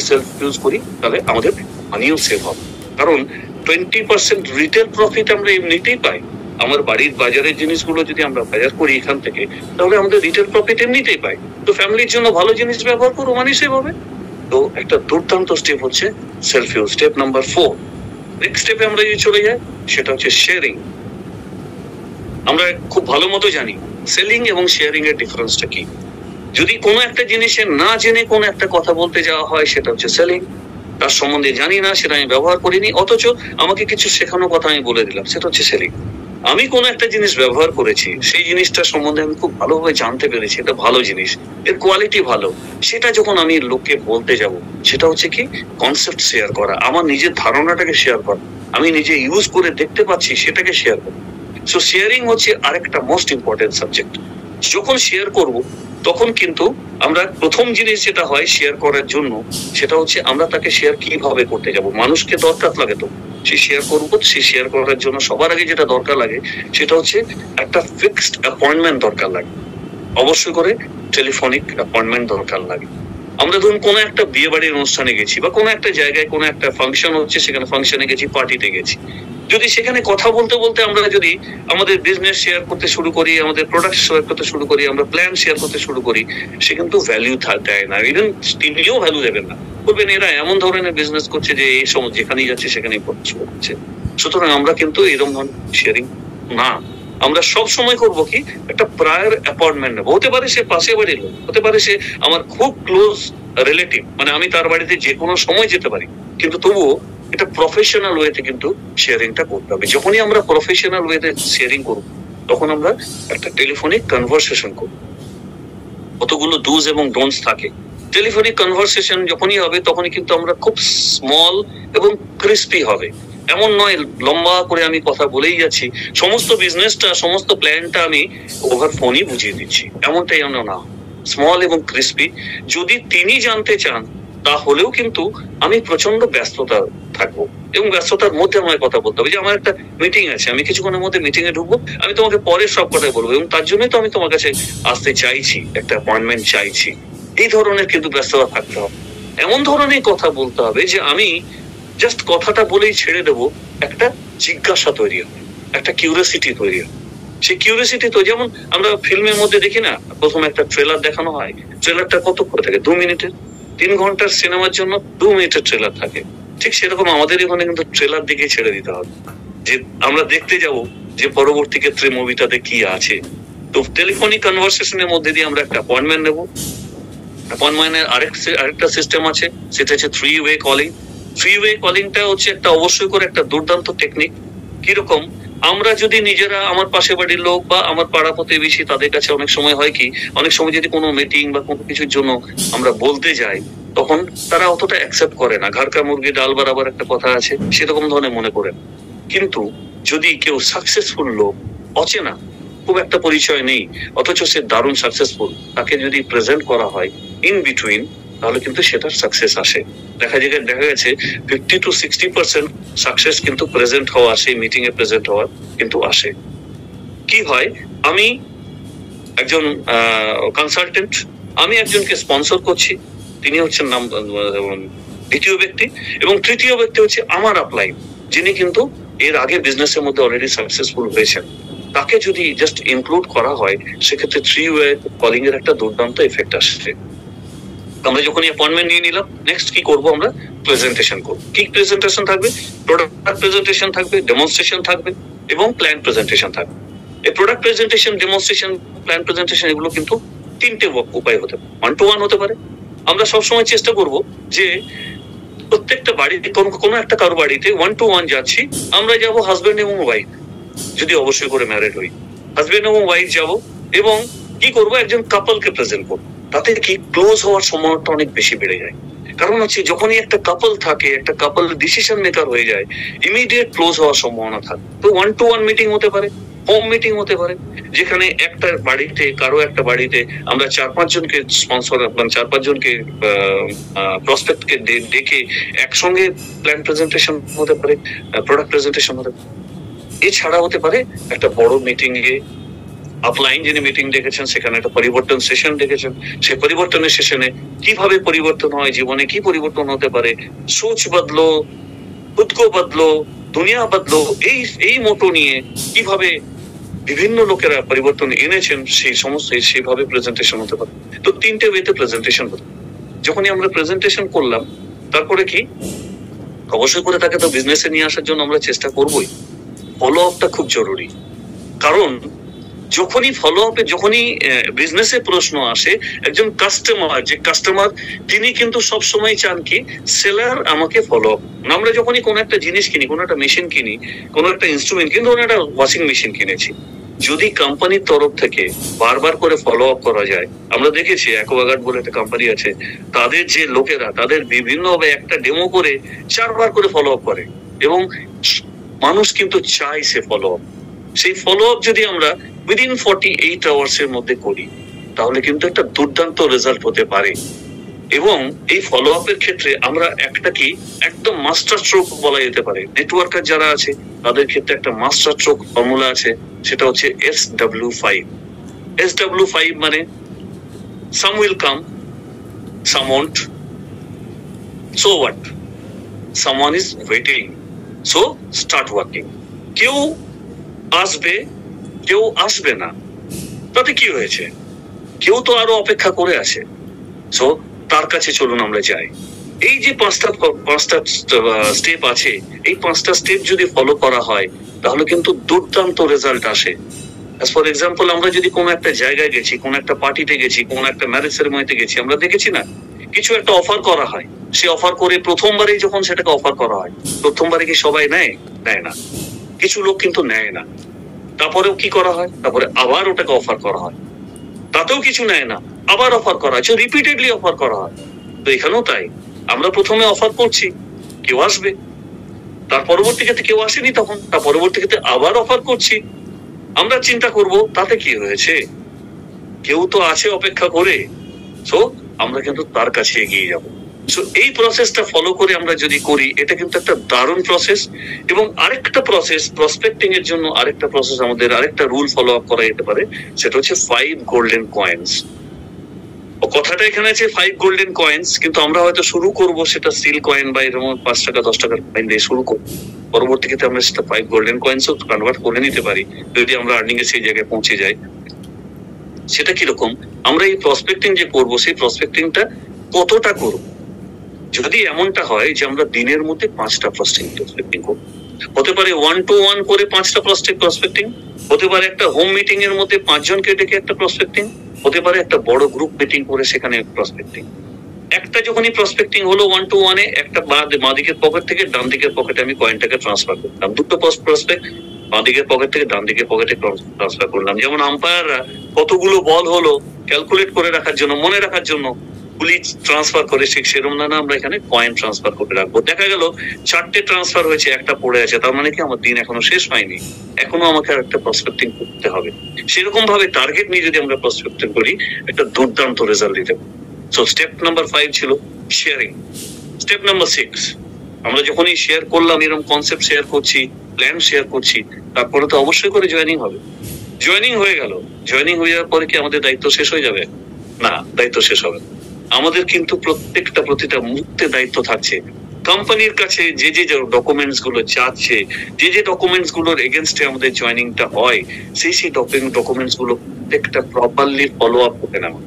সেলফ ইউজ করি, তাহলে আমাদের মানিও সেভ হবে। কারণ 20% রিটেল প্রফিট আমরা এমনিতেই পাই। আমার বাড়ির বাজারের জিনিসগুলো যদি আমরা বাজার করি এখান থেকে, তাহলে আমাদের রিটেল প্রফিট এমনিতেই পাই। তো ফ্যামিলির জন্য ভালো জিনিস ব্যবহার করবো, মানি সেভ হবে। তো একটা দুর্দান্ত স্টেপ হচ্ছে self use, step number 4। Next স্টেপে আমরা যদি চলে যাই, সেটা হচ্ছে শেয়ারিং। আমরা খুব ভালো মতো জানি সেলিং এবং শেয়ারিং এর ডিফারেন্সটা কি। যদি কোনো একটা জিনিসের না জেনে কোনো একটা কথা বলতে যাওয়া হয়, সেটা হচ্ছে সেলিং। তার সম্বন্ধে জানি না, সেটা আমি ব্যবহার করিনি, অথচ আমাকে কিছু শেখানো কথা আমি বলে দিলাম, সেটা হচ্ছে সেলিং। আমি কোনো একটা জিনিস ব্যবহার করেছি, সেই জিনিসটার সম্বন্ধে আমি খুব ভালোভাবে জানতে পেরেছি, এটা ভালো জিনিস, এর কোয়ালিটি ভালো, সেটা যখন আমি লোককে বলতে যাব, সেটা হচ্ছে কি, কনসেপ্ট শেয়ার করা, আমার নিজের ধারণাটাকে শেয়ার করা, আমি নিজে ইউজ করে দেখতে পাচ্ছি সেটাকে শেয়ার করা। সো শেয়ারিং হচ্ছে আরেকটা মোস্ট ইম্পর্টেন্ট সাবজেক্ট। যখন শেয়ার করব, তখন কিন্তু আমরা প্রথম জিনিস যেটা হয় শেয়ার করার জন্য, সেটা হচ্ছে আমরা তাকে শেয়ার কিভাবে করতে যাব। মানুষকে দরকার লাগে, তো সে শেয়ার করবো, সে শেয়ার করার জন্য সবার আগে যেটা দরকার লাগে, সেটা হচ্ছে একটা ফিক্সড অ্যাপয়েন্টমেন্ট দরকার লাগে। অবশ্যই করে টেলিফোনিক অ্যাপয়েন্টমেন্ট দরকার লাগে। আমরা ধরুন কোনো একটা বিয়ে বাড়ির অনুষ্ঠানে গেছি, বা কোনো একটা জায়গায় কোনো একটা ফাংশন হচ্ছে, সেখানে ফাংশনে গেছি, পার্টিতে গেছি, যদি সেখানে কথা বলতে বলতে আমরা যদি আমাদের বিজনেস শেয়ার করতে শুরু করি, আমাদের প্রোডাক্ট শেয়ার করতে শুরু করি, আমরা প্ল্যান শেয়ার করতে শুরু করি, সে কিন্তু ভ্যালু দেয় না, ইভেন তিনিও ভ্যালু দেবেন না, বলবেন এরা এমন ধরনের বিজনেস করছে যে এই সময় যেখানেই যাচ্ছে সেখানেই করছে। সুতরাং আমরা কিন্তু এরকম ধরনের শেয়ারিং না, আমরা সব সময় করবো কি, একটা প্রায়র অ্যাপয়েন্টমেন্ট নেবো। হতে পারে সে পাশে বাড়ির লোক, হতে পারে সে আমার খুব ক্লোজ রিলেটিভ, মানে আমি তার বাড়িতে যে কোনো সময় যেতে পারি, কিন্তু তবুও এটা প্রফেশনাল ওয়েতে কিন্তু শেয়ারিংটা করতে হবে। যখনই আমরা প্রফেশনাল ওয়েতে শেয়ারিং করব, তখন আমরা একটা টেলিফোনিক কনভারসেশন করব। কতগুলো ডুজ এবং ডোন্টস থাকে। টেলিফোনিক কনভারসেশন যখনই হবে, তখনই কিন্তু আমরা খুব স্মল এবং ক্রিস্পি হবে। এমন নয় লম্বা করে আমি কথা বলেই যাচ্ছি, সমস্ত বিজনেসটা, সমস্ত প্ল্যানটা আমি ওভার ফোনই বুঝিয়ে দিচ্ছি, এমনটাই আমরা না। স্মল এবং ক্রিস্পি। যদি তিনি জানতে চান, তাহলেও কিন্তু আমি প্রচন্ড ব্যস্ততা থাকবো, এবং ব্যস্ততার মধ্যে আমায় কথা বলতে হবে, যে আমার একটা মিটিং আছে, আমি কিছুক্ষণের মধ্যে মিটিং এ ঢুকবো, আমি তোমাকে পরে সব কথাই বলবো, এবং তার জন্যই তো আমি তোমার কাছে আসতে চাইছি, একটা অ্যাপয়েন্টমেন্ট চাইছি। এই ধরনের কিন্তু ব্যস্ততা থাকতে হবে। এমন ধরনের কথা বলতে হবে যে আমি জাস্ট কথাটা বলেই ছেড়ে দেবো, একটা জিজ্ঞাসা তৈরি হবে, একটা কিউরিয়াসিটি তৈরি হবে। সেই কিউরিয়াসিটি তো যেমন আমরা ফিল্মের মধ্যে দেখি না, প্রথমে একটা ট্রেলার দেখানো হয়, ট্রেলারটা কত করে থাকে 2 মিনিটের, 3 ঘন্টার সিনেমার জন্য 2 মিনিটের ট্রেলার থাকে। ঠিক সেরকম আমাদের এখানে কিন্তু ট্রেলার দিকে ছেড়ে দিতে হবে, যে আমরা দেখতে যাব যে পরবর্তী ক্ষেত্রে মুভিটাতে কি আছে। তো টেলিফোনিক কনভারসেশনের মধ্যে দিয়ে আমরা একটা অ্যাপয়েন্টমেন্ট নেবো। অ্যাপয়েন্টমেন্টের আরেকটা সিস্টেম আছে, সেটা হচ্ছে 3-way কলিং। 3-way কলিংটা হচ্ছে একটা অবশ্যই করে একটা দুর্দান্ত টেকনিক। কিরকম, আমরা যদি নিজেরা, আমার পাশে বাড়ির লোক বা আমার পাড়া প্রতিবেশী, তাদের কাছে অনেক সময় হয় কি, অনেক সময় যদি কোনো মিটিং বা কোনো কিছুর জন্য আমরা বলতে যাই, তখন তারা অতটা অ্যাকসেপ্ট করে না। ঘর কা মুরগি ডাল বরাবর একটা কথা আছে, সেরকম ধরনের মনে করেন। কিন্তু যদি কেউ সাকসেসফুল লোক, অচেনা, খুব একটা পরিচয় নেই, অথচ সে দারুণ সাকসেসফুল, তাকে যদি প্রেজেন্ট করা হয় ইন বিটুইন, তাহলে কিন্তু সেটার সাকসেস আসে। দেখা গেছে 50 to 60% সাকসেস কিন্তু প্রেজেন্ট হওয়া, সেই মিটিং এ প্রেজেন্ট হওয়ার কিন্তু আসে। কি হয়, আমি একজন কনসালটেন্ট, আমি একজনকে স্পন্সর করছি, তিনি হচ্ছেন দ্বিতীয় ব্যক্তি, এবং তৃতীয় ব্যক্তি হচ্ছে আমার আপলাইন, যিনি কিন্তু এর আগে বিজনেসের মধ্যে অলরেডি সাকসেসফুল হয়েছেন। তাকে যদি জাস্ট ইনক্লুড করা হয়, সেক্ষেত্রে 3-way কলিং এর একটা দুর্দান্ত এফেক্ট আসছে। আমরা যখন অ্যাপয়েন্টমেন্ট নিয়ে নিলাম, নেক্সট কি করব, আমরা প্রেজেন্টেশন করব। কি প্রেজেন্টেশন থাকবে? প্রোডাক্ট প্রেজেন্টেশন থাকবে, ডেমনস্ট্রেশন থাকবে, এবং প্ল্যান প্রেজেন্টেশন থাকবে। এই product presentation, demonstration, plan presentation, এগুলো কিন্তু 3টে উপায় হতে পারে। 1-to-1 হতে পারে। আমরা সবসময় চেষ্টা করব যে প্রত্যেকটা বাড়িতে, কোনো একটা কারো বাড়িতে 1-to-1 যাচ্ছি, আমরা যাব হাজবেন্ড এবং ওয়াইফ, যদি অবশ্যই করে ম্যারিড হই, হাজবেন্ড এবং ওয়াইফ যাব, এবং কি করব, একজন কাপলকে প্রেজেন্ট করবো। তাতে কি ক্লোজ হওয়ার সম্ভাবনাটা অনেক বেশি বেড়ে যায়। কারণ হচ্ছে যখনই একটা কাপল থাকে, একটা কাপল ডিসিশন মেকার হয়ে যায়, ইমিডিয়েট ক্লোজ হওয়ার সম্ভাবনা থাকে। তো 1-to-1 মিটিং হতে পারে, হোম মিটিং হতে পারে, যেখানে একটা বাড়িতে, কারো একটা বাড়িতে আমরা 4-5 জনকে স্পন্সর, 4-5 জনকে প্রসপেক্টকে ডেকে একসঙ্গে প্ল্যান প্রেজেন্টেশন হতে পারে, প্রোডাক্ট প্রেজেন্টেশন হতে পারে। এছাড়া হতে পারে একটা বড় মিটিং এ আপলাইন যিনি মিটিং ডেকেছেন, সেখানে একটা পরিবর্তন সেশন ডেকেছেন, সেই পরিবর্তনের সেশনে কিভাবে পরিবর্তন হয়, জীবনে কি পরিবর্তন হতে পারে, সোচ বদলো, খুদকো বদলো, দুনিয়া বদলো, এই মোটো নিয়ে কিভাবে বিভিন্ন লোকেরা পরিবর্তন এনেছেন, সেই সমস্ত সেইভাবে প্রেজেন্টেশন হতে পারে। তো 3টে ওয়েতে প্রেজেন্টেশন হতে পারে। যখনই আমরা প্রেজেন্টেশন করলাম, তারপরে কি, অবশ্যই করে তাকে তো বিজনেসে নিয়ে আসার জন্য আমরা চেষ্টা করবোই। ফলো আপটা খুব জরুরি, কারণ যখনই বিজনেসে প্রশ্ন আসে, একজন কাস্টমার তিনি কিন্তু সবসময় চান কি, সেলার আমাকে ফলো আপ। আমরা যখনই কোনো একটা জিনিস কিনি, কোনো একটা মেশিন কিনি, কোনো একটা ইনস্ট্রুমেন্ট, কিন্তু একটা ওয়াশিং মেশিন কিনেছি, যদি কোম্পানির তরফ থেকে বারবার করে ফলো আপ করা যায়, আমরা দেখেছি অ্যাকোয়াগার্ড বলে একটা কোম্পানি আছে, তাদের যে লোকেরা, তাদের বিভিন্নভাবে একটা ডেমো করে 4বার করে ফলো আপ করে, এবং মানুষ কিন্তু চায় সে ফলো আপ। সেই ফলো আপ যদি আমরা উইদিন 48 আওয়ার্স এর মধ্যে করি, তাহলে কিন্তু একটা দুর্দান্ত রেজাল্ট হতে পারে। এবং এই ফলো আপের ক্ষেত্রে আমরা একটা কি, একদম মাস্টার স্ট্রোক বলা যেতে পারে। নেটওয়ার্কার যারা আছে তাদের ক্ষেত্রে একটা মাস্টার স্ট্রোক ফর্মুলা আছে, সেটা হচ্ছে SW5। SW5 মানে some will come, some won't, so what, someone is waiting, so start working। কেউ আসবে, কেউ আসবে না, তাতে কি হয়েছে, কেউ তো আরো অপেক্ষা করে আছে, সো তার কাছে চলুন আমরা যাই। এই যে পাঁচটা স্টেপ আছে, এই 5টা স্টেপ যদি ফলো করা হয়, তাহলে কিন্তু দুর্দান্ত রেজাল্ট আসে। ফর এক্সাম্পল, আমরা যদি কোনো একটা জায়গায় গেছি, কোনো একটা পার্টিতে গেছি, কোনো একটা ম্যারেজ সেরেমনিতে গেছি, আমরা দেখেছি না, কিছু একটা অফার করা হয়, সে অফার করে প্রথমবারেই যখন সেটাকে অফার করা হয়, প্রথমবারে কি সবাই নেয় না, কিছু লোক কিন্তু নেয় না। তারপরেও কি করা হয়, তারপরে আবার ওটাকে অফার করা হয়, তাতেও কিছু নেয় না, আবার অফার করা হয়, রিপিটেডলি অফার করা হয়। তো এখানেও তাই, আমরা প্রথমে অফার করছি, কেউ আসবে, তার পরবর্তী ক্ষেত্রে কেউ আসেনি, তখন তার পরবর্তী ক্ষেত্রে আবার অফার করছি, আমরা চিন্তা করব তাতে কি হয়েছে, কেউ তো আছে অপেক্ষা করে, সো আমরা কিন্তু তার কাছে এগিয়ে যাব। সো এই প্রসেসটা ফলো করে আমরা যদি করি, এটা কিন্তু একটা দারুণ প্রসেস। এবং আরেকটা প্রসেস, প্রসপেক্টিং এর জন্য আরেকটা প্রসেস, আমাদের আরেকটা রুল ফলো আপ করা যেতে পারে, সেটা হচ্ছে 5 গোল্ডেন কয়েন্স। কথাটা এখানে আছে 5 গোল্ডেন কয়েন্স, কিন্তু আমরা হয়তো শুরু করব সেটা স্টিল কয়েন বা এরকম 5 টাকা 10 টাকার কয়েন দিয়ে শুরু করবো, পরবর্তী ক্ষেত্রে আমরা সেটা 5 গোল্ডেন কয়েন্সও কনভার্ট করে নিতে পারি যদি আমরা আর্নিং এ সেই জায়গায় পৌঁছে যাই। সেটা কিরকম, আমরা এই প্রসপেক্টিং যে করবো সেই প্রসপেক্টিংটা কতটা করবো। যদি এমনটা হয় যে আমরা দিনের মধ্যে 5টা প্রসপেক্টিং করবো, হতে পারে 1-to-1 করে 5টা প্রসপেক্টিং, হতে পারে একটা হোম মিটিং এর মধ্যে 5 জনকে ডেকে একটা প্রসপেক্টিং, হতে পারে একটা বড় গ্রুপ মিটিং করে সেখানে প্রসপেক্টিং। একটা যখনই প্রসপেক্টিং হলো 1-to-1-এ, একটা বাঁ দিকের পকেট থেকে ডান দিকের পকেটে আমি কয়েনটাকে ট্রান্সফার করলাম, দুটো প্রসপেক্ট বাঁ দিকের পকেট থেকে ডান দিকের পকেটে ট্রান্সফার করলাম। যেমন আম্পায়াররা কতগুলো বল হলো ক্যালকুলেট করে রাখার জন্য, মনে রাখার জন্য গুলি ট্রান্সফার করে, ঠিক সেরকম না আমরা এখানে কয়েন ট্রান্সফার করে রাখবো। দেখা গেল 4টে ট্রান্সফার হয়েছে, একটা পড়ে আছে, তার মানে কি আমার দিন এখনো শেষ হয়নি, এখনো আমাকে একটা প্রসপেক্টিং করতে হবে। সেরকম ভাবে টার্গেট নিয়ে যদি আমরা প্রসপেক্টিং করি একটা দুর্দান্ত রেজাল্ট দিতে পারি। সো স্টেপ নাম্বার 5 ছিল শেয়ারিং। স্টেপ নাম্বার 6, আমরা যখনই শেয়ার করলাম, এরকম কনসেপ্ট শেয়ার করছি, প্ল্যান শেয়ার করছি, তারপরে তো অবশ্যই করে জয়েনিং হবে। জয়েনিং হয়ে গেল, জয়েনিং হয়ে যাওয়ার পরে কি আমাদের দায়িত্ব শেষ হয়ে যাবে? না, দায়িত্ব শেষ হবে। আমাদের কিন্তু প্রতিটা মুহূর্তে দায়িত্ব থাকছে। কোম্পানির কাছে যে যে ডকুমেন্টস গুলো যাচ্ছে, যে যে ডকুমেন্টস গুলোর এগেনস্টে আমাদের জয়েনিংটা হয়, সেই ডকুমেন্টস গুলো প্রত্যেকটা প্রপারলি ফলো আপ করতে নেওয়া।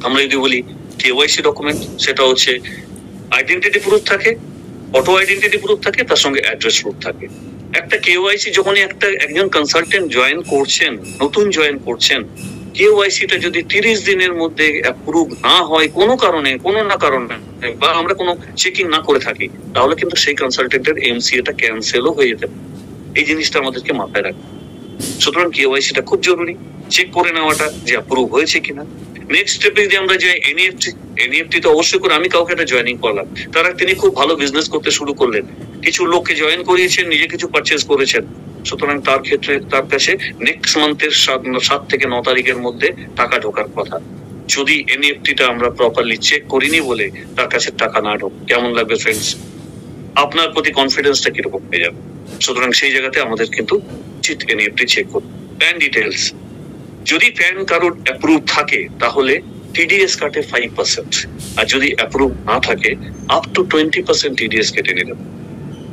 আমরা যদি বলি কেওয়াইসি ডকুমেন্ট, সেটা হচ্ছে আইডেন্টিটি প্রুফ থাকে, অটো আইডেন্টিটি প্রুফ থাকে, তার সঙ্গে অ্যাড্রেস প্রুফ থাকে। একটা কেওয়াইসি যখনই একজন কনসালটেন্ট জয়েন করছেন, নতুন জয়েন করছেন, কেওয়াইসিটা যদি 30 দিনের মধ্যে অ্যাপ্রুভ না হয় কোনো কারণে, কোনো না কারণে, বা আমরা কোনো চেকিং না করে থাকি, তাহলে কিন্তু সেই কনসালটেন্টের এমসিএটা ক্যান্সেলও হয়ে যেতে পারে। এই জিনিসটা আমাদেরকে মাথায় রাখতে। সুতরাং কেওয়াইসিটা খুব জরুরি, চেক করে নেওয়াটা যে অ্যাপ্রুভ হয়েছে কিনা। নেক্সট স্টেপে যদি আমরা যাই এনইএফটি তো অবশ্যই করে, আমি কাউকে একটা জয়েনিং করলাম, তিনি খুব ভালো বিজনেস করতে শুরু করলেন, কিছু লোককে জয়েন করিয়েছেন, নিজে কিছু পারচেজ করেছেন, সুতরাং তার ক্ষেত্রে তার কাছে নেক্সট মান্থের 7 থেকে 9 তারিখের মধ্যে টাকা ঢোকার কথা। যদি এনইএফটিটা আমরা প্রপারলি চেক করিনি বলে তার কাছে টাকা না ঢোকে, কেমন লাগবে ফ্রেন্ডস? আপনার প্রতি কনফিডেন্সটা কিরকম হয়ে যাবে? সুতরাং সেই জায়গাতে আমাদের কিন্তু উচিত এনইএফটি চেক করতে। প্যান ডিটেলস, যদি প্যান কারোর অ্যাপ্রুভ থাকে তাহলে টিডিএস কাটে 5%, আর যদি অ্যাপ্রুভ না থাকে আপ টু 20% টিডিএস কেটে নিতে হবে।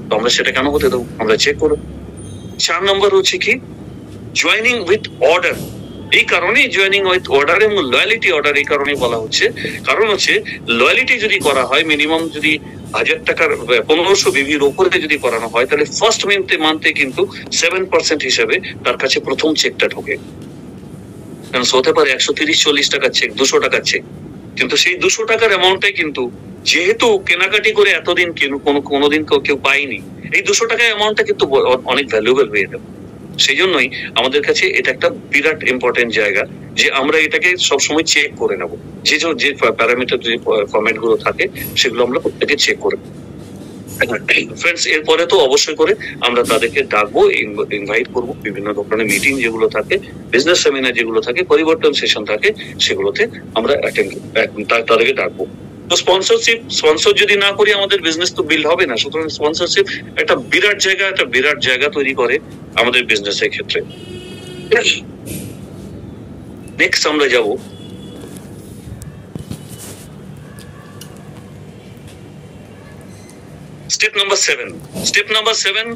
তো আমরা সেটা কেন হতে দেবো? আমরা চেক করব। 4 নম্বর হচ্ছে কি জয়েনিং উইথ অর্ডার। এই কারণে জয়েনিং উইথ অর্ডার এবং লয়ালিটি অর্ডার এই কারণে বলা হচ্ছে, কারণ হচ্ছে লয়ালিটি যদি করা হয় মিনিমাম যদি 1000 টাকার 1500 বিভির উপরে যদি করানো হয়, তাহলে ফার্স্ট মান্থে কিন্তু 7% হিসাবে তার কাছে প্রথম চেকটা ঢোকে। কারণ হতে পারে 130-40 টাকার চেক, 200 টাকার চেক, কিন্তু সেই 200 টাকার অ্যামাউন্টটাই কিন্তু যেহেতু কেনাকাটি করে এতদিন কোনোদিন কেউ পায়নি, এই 200 টাকার অ্যামাউন্টটা কিন্তু অনেক ভ্যালুয়েবল হয়ে যাবে। সেই জন্যই আমাদের কাছে এটা একটা বিরাট ইম্পর্টেন্ট জায়গা যে আমরা এটাকে সবসময় চেক করে নেবো। যে প্যারামিটার যে ফরম্যাট গুলো থাকে সেগুলো আমরা প্রত্যেকে চেক করে নেবো। ফ্রেন্ডস, এরপরে তো অবশ্যই করে আমরা তাদেরকে ডাকবো, ইনভাইট করবো, বিভিন্ন ধরনের মিটিং যেগুলো থাকে, বিজনেস সেমিনার যেগুলো থাকে, পরিবর্তন সেশন থাকে, সেগুলোতে আমরা তাদেরকে ডাকবো। তো স্পন্সর যদি না করি আমাদের বিজনেস তো বিল্ড হবে না। সুতরাং স্পন্সরশিপ একটা বিরাট জায়গা তৈরি করে আমাদের বিজনেসের ক্ষেত্রে। নেক্সট আমরা যাব স্টেপ নাম্বার 7।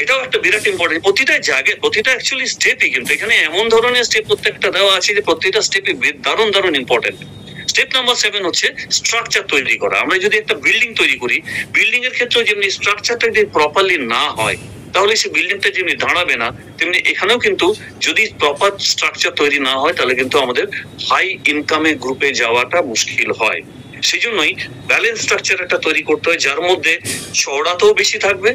এটাও একটা বিরাট ইম্পর্টেন্ট। প্রতিটা অ্যাকচুয়ালি স্টেপই কিন্তু এখানে এমন ধরনের স্টেপ প্রত্যেকটা দেওয়া আছে যে প্রতিটা স্টেপই দারুণ ইম্পর্টেন্ট। স্টেপ নাম্বার 7 হচ্ছে স্ট্রাকচার তৈরি করা। আমরা যদি একটা বিল্ডিং তৈরি করি, বিল্ডিং এর ক্ষেত্রে যেমনি স্ট্রাকচারটা যদি প্রপারলি না হয় তাহলে সেই বিল্ডিংটা যেমনি দাঁড়াবে না, তেমনি এখানেও কিন্তু যদি প্রপার স্ট্রাকচার তৈরি না হয় তাহলে কিন্তু আমাদের হাই ইনকামের গ্রুপে যাওয়াটা মুশকিল হয়। সেই জন্যই ব্যালেন্স স্ট্রাকচার একটা তৈরি করতে হয়, যার মধ্যে চওড়াতেও বেশি থাকবে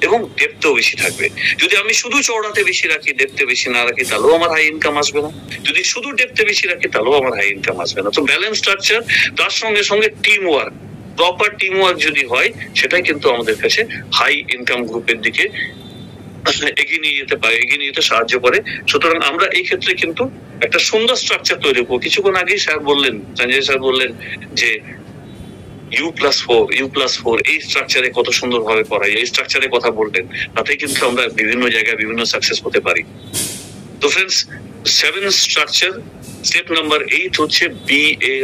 এবং ডেপথও বেশি থাকবে। যদি আমি শুধু চওড়াতে বেশি রাখি, ডেপথে বেশি না রাখি, তাহলেও আমার হাই ইনকাম আসবে না। যদি শুধু ডেপথে বেশি রাখি তাহলেও আমার হাই ইনকাম আসবে না। তো ব্যালেন্স স্ট্রাকচার, তার সঙ্গে team work, proper team work যদি হয়, সেটাই কিন্তু আমাদের কাছে হাই ইনকাম গ্রুপের দিকে এগিয়ে নিয়ে যেতে সাহায্য করে। সুতরাং আমরা এই ক্ষেত্রে কিন্তু একটা সুন্দর স্ট্রাকচার তৈরি করবো। কিছুক্ষণ আগেই সঞ্জয় স্যার বললেন যে U+4 এই স্ট্রাকচারে কত সুন্দর ভাবে করা যায়, এই স্ট্রাকচারে কথা বললেন, তাতে কিন্তু আমরা বিভিন্ন জায়গায় বিভিন্ন সাকসেস হতে পারি। তো ফ্রেন্ডস, 7 স্ট্রাকচার, স্টেপ নাম্বার 8 হচ্ছে বি এ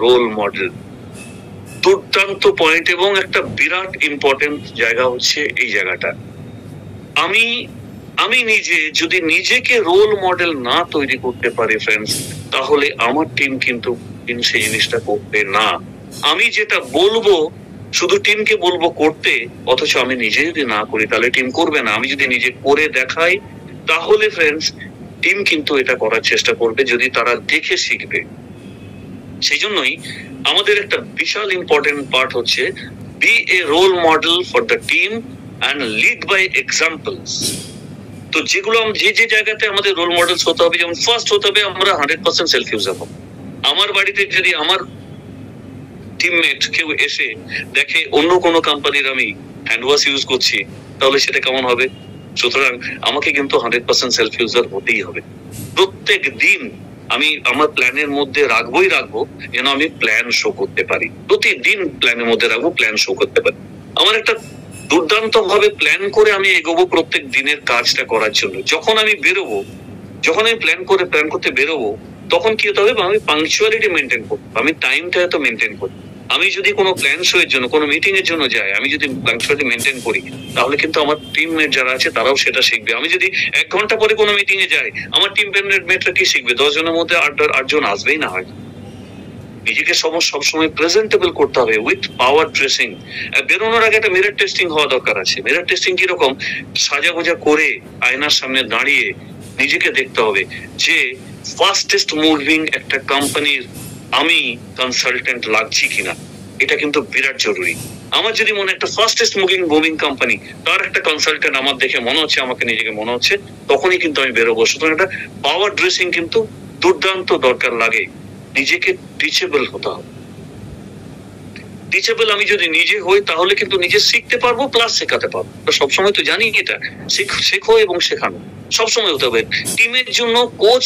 রোল মডেল। দুর্দান্ত পয়েন্ট এবং একটা বিরাট ইম্পর্টেন্ট জায়গা হচ্ছে এই জায়গাটা। আমি নিজে যদি নিজেকে রোল মডেল না তৈরি করতে পারি ফ্রেন্ডস, তাহলে আমার টিম কিন্তু সেই জিনিসটা করবে না। আমি যেটা বলবো শুধু টিমকে বলবো করতে, অথচ আমি নিজে যদি না করি তাহলে টিম করবে না। আমি যদি নিজে করে দেখাই তাহলে ফ্রেন্ডস টিম কিন্তু এটা করার চেষ্টা করবে, যদি তারা দেখে শিখবে। সেই জন্যই আমাদের একটা বিশাল ইম্পর্টেন্ট পার্ট হচ্ছে be a role model for the team and lead by examples. তো যেগুলো যে জায়গাতে আমাদের রোল মডেলস হতে হবে, যেমন ফার্স্ট হতে হবে আমরা 100% সেলফ ইউজার হব। আমার বাড়িতে যদি আমার টিমমেট কেউ এসে দেখে অন্য কোনো কোম্পানির আমি হ্যান্ড ওয়াশ ইউজ করছি, তাহলে সেটা কেমন হবে? সুতরাং আমাকে কিন্তু 100% সেলফ ইউজার হতেই হবে। প্রত্যেক দিন আমি আমার প্ল্যানের মধ্যে রাখবো যেন আমি প্ল্যান শো করতে পারি। প্রতিদিন প্ল্যানের মধ্যে রাখবো, প্ল্যান শো করতে পারি। আমার একটা দুর্দান্ত ভাবে প্ল্যান করে আমি এগোবো প্রত্যেক দিনের কাজটা করার জন্য। যখন আমি প্ল্যান করতে বেরোবো, তখন কি হতে হবে? আমি পাংচুয়ালিটি মেনটেন করবো, আমি টাইমটা এত মেনটেন করবো। আমি যদি কোনো প্ল্যান শো এর জন্য, কোনো মিটিং এর জন্য যাই, আমি যদি পাংচুয়ালিটি মেনটেন করি, তাহলে কিন্তু আমার টিমমেট যারা আছে তারাও সেটা শিখবে। আমি যদি 1 ঘন্টা পরে কোনো মিটিং এ যাই, আমার টিমমেটরা কি শিখবে? 10 জনের মধ্যে 8 জন আসবেই না হয়। নিজেকে সবসময় প্রেজেন্টেবল করতে হবে উইথ পাওয়ার ড্রেসিং। বেরোনোর আগে একটা মিরর টেস্টিং হওয়া দরকার আছে। মিরর টেস্টিং কিরকম? সাজা গোজা করে আয়নার সামনে দাঁড়িয়ে নিজেকে দেখতে হবে যে ফাস্টেস্ট মুভিং একটা কোম্পানির আমি কনসালটেন্ট লাগছি কিনা। এটা কিন্তু বিরাট জরুরি। আমার যদি মনে একটা ফাস্টেস্ট মুভিং কোম্পানি, তার একটা কনসালটেন্ট আমার দেখে মনে হচ্ছে, আমাকে নিজেকে মনে হচ্ছে, তখনই কিন্তু আমি বেরোবো। সুতরাং একটা পাওয়ার ড্রেসিং কিন্তু দুর্দান্ত দরকার লাগে। নিজেকে টিচেবল হতে হবে। টিচেবল আমি যদি নিজে হই, তাহলে কিন্তু নিজে শিখতে পারবো প্লাস শেখাতে পারবো। সবসময় তো জানি এটা শেখো এবং শেখানো সবসময় হতে হবে। টিমের জন্য কোচ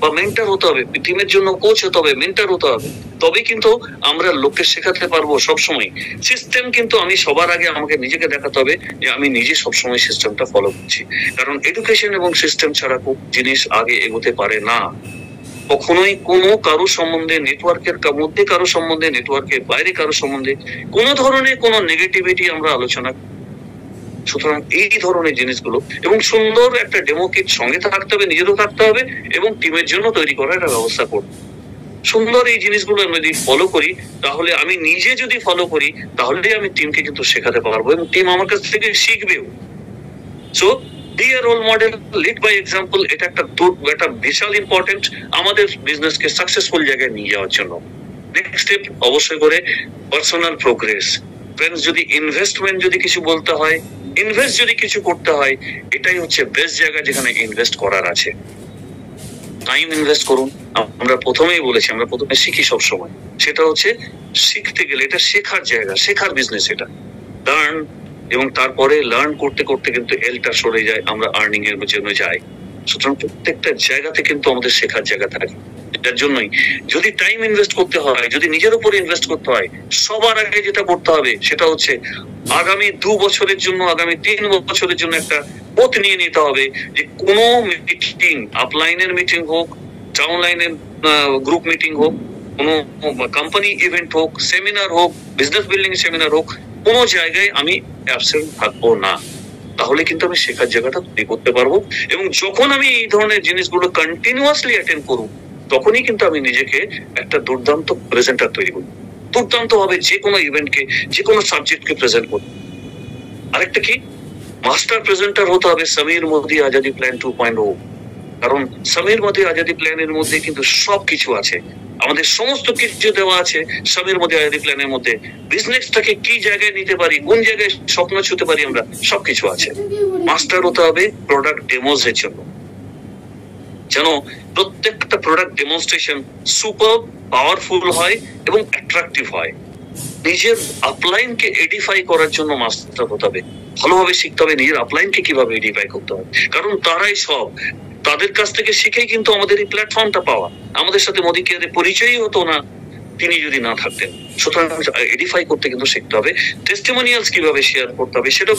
বা মেন্টর হতে হবে, টিমের জন্য কোচ হতে হবে, মেন্টর হতে হবে। তবে কিন্তু আমরা লোককে শেখাতে পারবো সবসময়। সিস্টেম কিন্তু আমি সবার আগে আমাকে নিজেকে দেখাতে হবে যে আমি নিজে সবসময় সিস্টেমটা ফলো করছি। কারণ এডুকেশন এবং সিস্টেম ছাড়া খুব জিনিস আগে এগোতে পারে না। কখনোই কোনো কারো সম্বন্ধে, নেটওয়ার্কের মধ্যে কারো সম্বন্ধে, নেটওয়ার্কের বাইরে কারো সম্বন্ধে কোনো ধরনের কোনো নেগেটিভিটি আমরা আলোচনা। সুতরাং এই ধরনের জিনিসগুলো এবং সুন্দর একটা ডেমো কিট সঙ্গে থাকতে হবে, নিজেরও থাকতে হবে এবং টিমের জন্য তৈরি করার একটা ব্যবস্থা করব। সুন্দর এই জিনিসগুলো আমি যদি ফলো করি, তাহলে আমি নিজে যদি ফলো করি, তাহলে আমি টিমকে কিন্তু শেখাতে পারবো এবং টিম আমার কাছ থেকে শিখবেও। So be a role model, lead by example, এটা একটা বিশাল ইম্পর্টেন্ট আমাদের বিজনেসকে সাকসেসফুল জায়গায় নিয়ে যাওয়ার জন্য। নেক্সট স্টেপ অবশ্যই করে পার্সোনাল প্রোগ্রেস। ফ্রেন্ডস, যদি ইনভেস্টমেন্ট যদি কিছু বলতে হয়, ইনভেস্ট যদি কিছু করতে হয়, এটাই হচ্ছে বেস্ট জায়গা যেখানে ইনভেস্ট করার আছে। টাইম ইনভেস্ট করুন। আমরা প্রথমেই বলেছি, আমরা প্রথমে শিখি সবসময়। সেটা হচ্ছে শিখতে গেলে এটা শেখার জায়গা, শেখার বিজনেস এটা। লার্ন, এবং তারপরে লার্ন করতে করতে কিন্তু এলটা সরে যায়, আমরা আর্নিং এর জন্য যাই। সুতরাং প্রত্যেকটা জায়গাতে কিন্তু আমাদের শেখার জায়গা থাকে। এটার জন্যই যদি টাইম ইনভেস্ট করতে হয়, যদি নিজের উপর ইনভেস্ট করতে হয়, সবার আগে যেটা করতে হবে সেটা হচ্ছে আগামী 2 বছরের জন্য, আগামী 3 বছরের জন্য একটা পথ নিয়ে নিতে হবে যে কোনো মিটিং, আপলাইনের মিটিং হোক, ডাউনলাইনের গ্রুপ মিটিং হোক, কোনো কোম্পানি ইভেন্ট হোক, সেমিনার হোক, বিজনেস বিল্ডিং সেমিনার হোক, কোনো জায়গায় আমি অ্যাবসেন্ট থাকবো না। তাহলে কিন্তু আমি শেখার জায়গাটা তৈরি করতে পারবো। এবং যখন আমি এই ধরনের জিনিসগুলো কন্টিনিউয়াসলি অ্যাটেন্ড করব, তখনই কিন্তু আমি নিজেকে একটা দুর্দান্ত প্রেজেন্টার তৈরি করব। দুর্দান্ত ভাবে যে কোনো ইভেন্টকে, যে কোনো সাবজেক্টকে প্রেজেন্ট করব। আরেকটা কি, মাস্টার প্রেজেন্টার হতে হবে সমীর মোদি আজাদি প্ল্যান 2.0। কারণ সমীর মোদি আজাদি প্ল্যানের মধ্যে কিন্তু সবকিছু আছে, আমাদের সমস্ত কিছু দেওয়া আছে সমীর মোদি আজাদি প্ল্যানের মধ্যে। বিজনেসটাকে কি জায়গায় নিতে পারি, কোন জায়গায় স্বপ্ন ছুতে পারি, আমরা সবকিছু আছে। মাস্টার হতে হবে প্রোডাক্ট ডেমোস এর জন্য, যেন প্রত্যেকটা প্রোডাক্ট ডেমনস্ট্রেশন সুপার পাওয়ারফুল হয় এবং অ্যাট্রাকটিভ হয়। নিজের আপলাইনকে এডিফাই করার জন্য মাস্টার হতে হবে, ভালোভাবে শিখতে হবে নিজের আপলাইনকে কিভাবে এডিফাই করতে হবে। কারণ তারাই সব, তাদের কাছ থেকে শিখেই কিন্তু আমাদের এই প্ল্যাটফর্মটা পাওয়া। আমাদের সাথে মোদি কেয়ারের পরিচয়ই হতো না তিনি যদি না থাকতেন। সুতরাং এডিফাই করতে কিন্তু শিখতে হবে, টেস্টিমোনিয়ালস কিভাবে শেয়ার করতে হবে সেটাও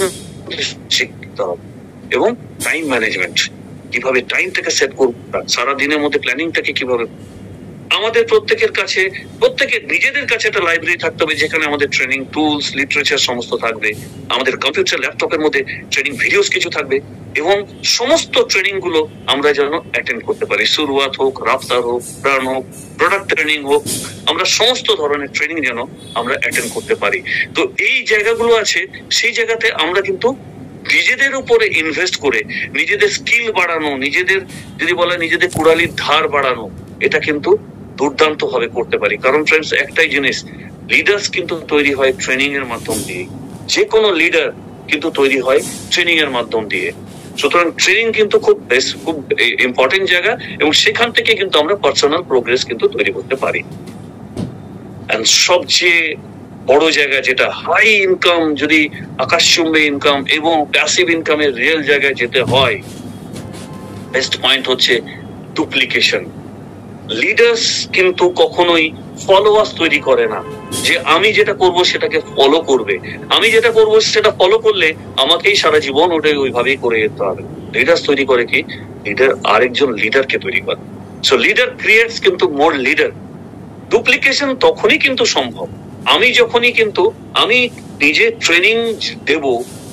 শিখতে হবে, এবং টাইম ম্যানেজমেন্ট কিভাবে টাইমটাকে সেট করবো, সারা দিনের মধ্যে প্ল্যানিংটাকে কিভাবে। আমাদের প্রত্যেকের কাছে, প্রত্যেকের নিজেদের কাছে একটা লাইব্রেরি থাকতে হবে যেখানে আমাদের ট্রেনিং টুলস, লিটারেচার সমস্ত থাকবে। আমাদের কম্পিউটার ল্যাপটপের মধ্যে ট্রেনিং ভিডিওস কিছু থাকবে এবং সমস্ত ট্রেনিং গুলো আমরা যেন অ্যাটেন্ড করতে পারি। শুরুয়াত হোক, রাফতার হোক, রান হোক, প্রোডাক্ট ট্রেনিং হোক, আমরা সমস্ত ধরনের ট্রেনিং যেন আমরা অ্যাটেন্ড করতে পারি। তো এই জায়গাগুলো আছে, সেই জায়গাতে আমরা কিন্তু নিজেদের উপরে ইনভেস্ট করে নিজেদের স্কিল বাড়ানো, নিজেদের যদি বলে নিজেদের কুড়ালির ধার বাড়ানো, এটা কিন্তু দুর্দান্ত ভাবে করতে পারি। কারণ ফ্রেন্ডস, একটাই জিনিস, লিডার্স কিন্তু তৈরি হয় ট্রেনিং এর মাধ্যম দিয়ে। যে কোনো লিডার কিন্তু তৈরি হয় ট্রেনিং এর মাধ্যম দিয়ে। সুতরাং ট্রেনিং কিন্তু খুব ইম্পর্টেন্ট জায়গা এবং সেখান থেকে কিন্তু আমরা পার্সোনাল প্রোগ্রেস কিন্তু তৈরি করতে পারি। এন্ড সবচেয়ে বড় জায়গা যেটা হাই ইনকাম, যদি আকাশচুম্বী ইনকাম এবং প্যাসিভ ইনকামের রিয়েল জায়গায় যেতে হয়, বেস্ট পয়েন্ট হচ্ছে ডুপ্লিকেশন। লিডার্স কিন্তু কখনোই ফলোয়ার্স তৈরি করে না, যে আমি যেটা করব সেটাকে ফলো করবে, আমি যেটা করব সেটা ফলো করলে আমাকেই সারা জীবন ওটাই ওইভাবেই করে যেতে হবে। লিডার্স তৈরি করে কি, লিডার আরেকজন লিডারকে তৈরি করে। সো লিডার ক্রিয়েটস কিন্তু মোর লিডার। ডুপ্লিকেশন তখনই কিন্তু সম্ভব, আমি যখনই কিন্তু আমি নিজে ট্রেনিং দেব,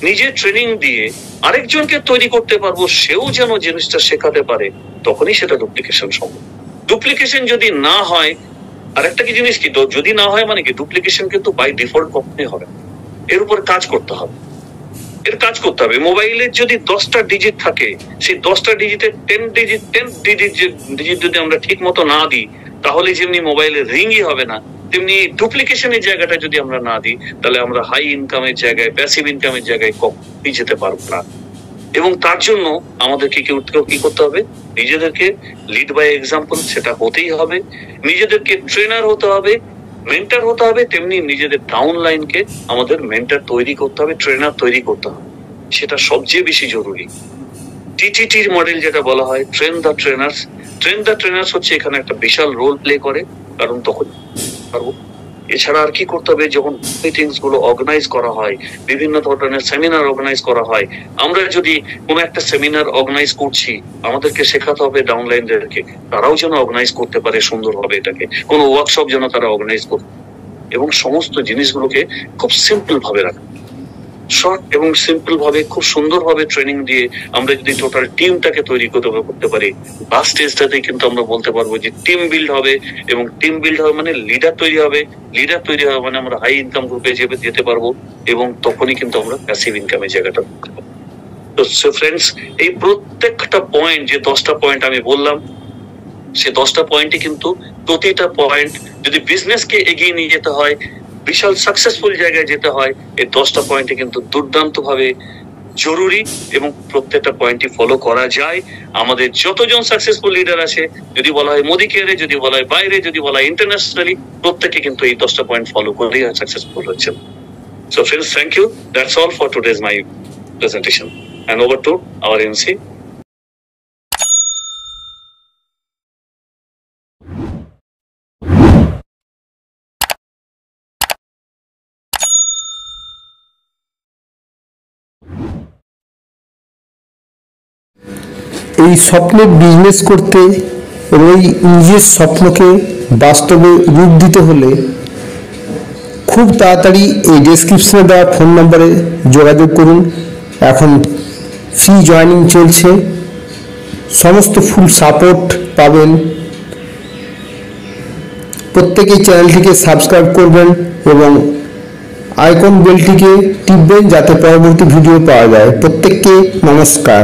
নিজে ট্রেনিং দিয়ে আরেকজনকে তৈরি করতে পারবো, সেও যেন জিনিসটা শেখাতে পারে, তখনই সেটা ডুপ্লিকেশন সম্ভব। ডুপ্লিকেশন যদি না হয়, আর একটা কি জিনিস কি, যদি না হয় মানে কি, ডুপ্লিকেশন কিন্তু বাই ডিফল্ট কখনোই হবে। এর উপর কাজ করতে হবে, এর কাজ করতে হবে। মোবাইলের যদি 10টা ডিজিট থাকে, সেই 10টা ডিজিটের 10 ডিজিট যদি আমরা ঠিক মতো না দিই, তাহলে যেমনি মোবাইলের রিংই হবে না, তেমনি ডুপ্লিকেশনের জায়গাটা যদি আমরা না দিই, তাহলে আমরা হাই ইনকামের জায়গায়, প্যাসিভ ইনকামের জায়গায় কখনোই যেতে পারবো না। এবং তার জন্য আমাদেরকে কি করতে হবে, নিজেদেরকে লিড বাই এক্সাম্পল সেটা হতেই হবে, নিজেদেরকে ট্রেনার হতে হবে, মেন্টর হতে হবে, তেমনি নিজেদের ডাউন লাইনকে আমাদের মেন্টর তৈরি করতে হবে, ট্রেনার তৈরি করতে হবে। সেটা সবচেয়ে বেশি জরুরি। টিটিটির মডেল যেটা বলা হয়, train the trainers. Train the trainers হচ্ছে এখানে একটা বিশাল রোল প্লে করে, কারণ তখন পারবো। এছাড়া আর কি করতে হবে, যখন মিটিংস গুলো অর্গানাইজ করা হয়, বিভিন্ন ধরনের সেমিনার অর্গানাইজ করা হয়, আমরা যদি কোনো একটা সেমিনার অর্গানাইজ করছি, আমাদেরকে শেখাতে হবে ডাউনলাইনদেরকে, তারাও যেন অর্গানাইজ করতে পারে সুন্দরভাবে এটাকে, কোনো ওয়ার্কশপ যেন তারা অর্গানাইজ করতে, এবং সমস্ত জিনিসগুলোকে খুব সিম্পল ভাবে রাখা, শর্ট এবং সিম্পল ভাবে খুব সুন্দরভাবে ট্রেনিং দিয়ে আমরা যদি টোটাল টিমটাকে তৈরি করতে পারি, লাস্ট স্টেজটাতেই কিন্তু আমরা বলতে পারবো যে টিম বিল্ড হবে। এবং টিম বিল্ড হবে মানে লিডার তৈরি হবে, লিডার তৈরি হবে মানে আমরা হাই ইনকাম গ্রুপে যেতে পারবো, এবং তখনই কিন্তু আমরা প্যাসিভ ইনকামের জায়গাটা। তো ফ্রেন্ডস, এই প্রত্যেকটা পয়েন্ট, যে 10টা পয়েন্ট আমি বললাম, সে 10টা পয়েন্টই কিন্তু প্রতিটা পয়েন্ট যদি বিজনেসকে এগিয়ে নিয়ে যেতে হয়, বিশাল সাকসেসফুল জায়গায় যেতে হয়, এই 10টা পয়েন্টে কিন্তু দুর্দান্ত ভাবে জরুরি এবং প্রত্যেকটা পয়েন্টই ফলো করা যায়। আমাদের যতজন সাকসেসফুল লিডার আছে, যদি বলা হয় মোদি কেয়ারে, যদি বলা হয় বাইরে, যদি বলা হয় ইন্টারন্যাশনালি, প্রত্যেকে কিন্তু এই 10টা পয়েন্ট ফলো করেই সাকসেসফুল হচ্ছে। So friends, thank you. That's all for today's my presentation, and over to our MC. এই স্বপ্নে বিজনেস করতে এবং এই নিজের স্বপ্নকে বাস্তবে রূপ দিতে হলে খুব তাড়াতাড়ি এই ডেসক্রিপশনে দেওয়া ফোন নম্বরে যোগাযোগ করুন। এখন ফ্রি জয়েনিং চলছে, সমস্ত ফুল সাপোর্ট পাবেন। প্রত্যেকেই চ্যানেলটিকে সাবস্ক্রাইব করবেন এবং আইকন বেলটিকে টিপবেন যাতে পরবর্তী ভিডিও পাওয়া যায়। প্রত্যেককে নমস্কার।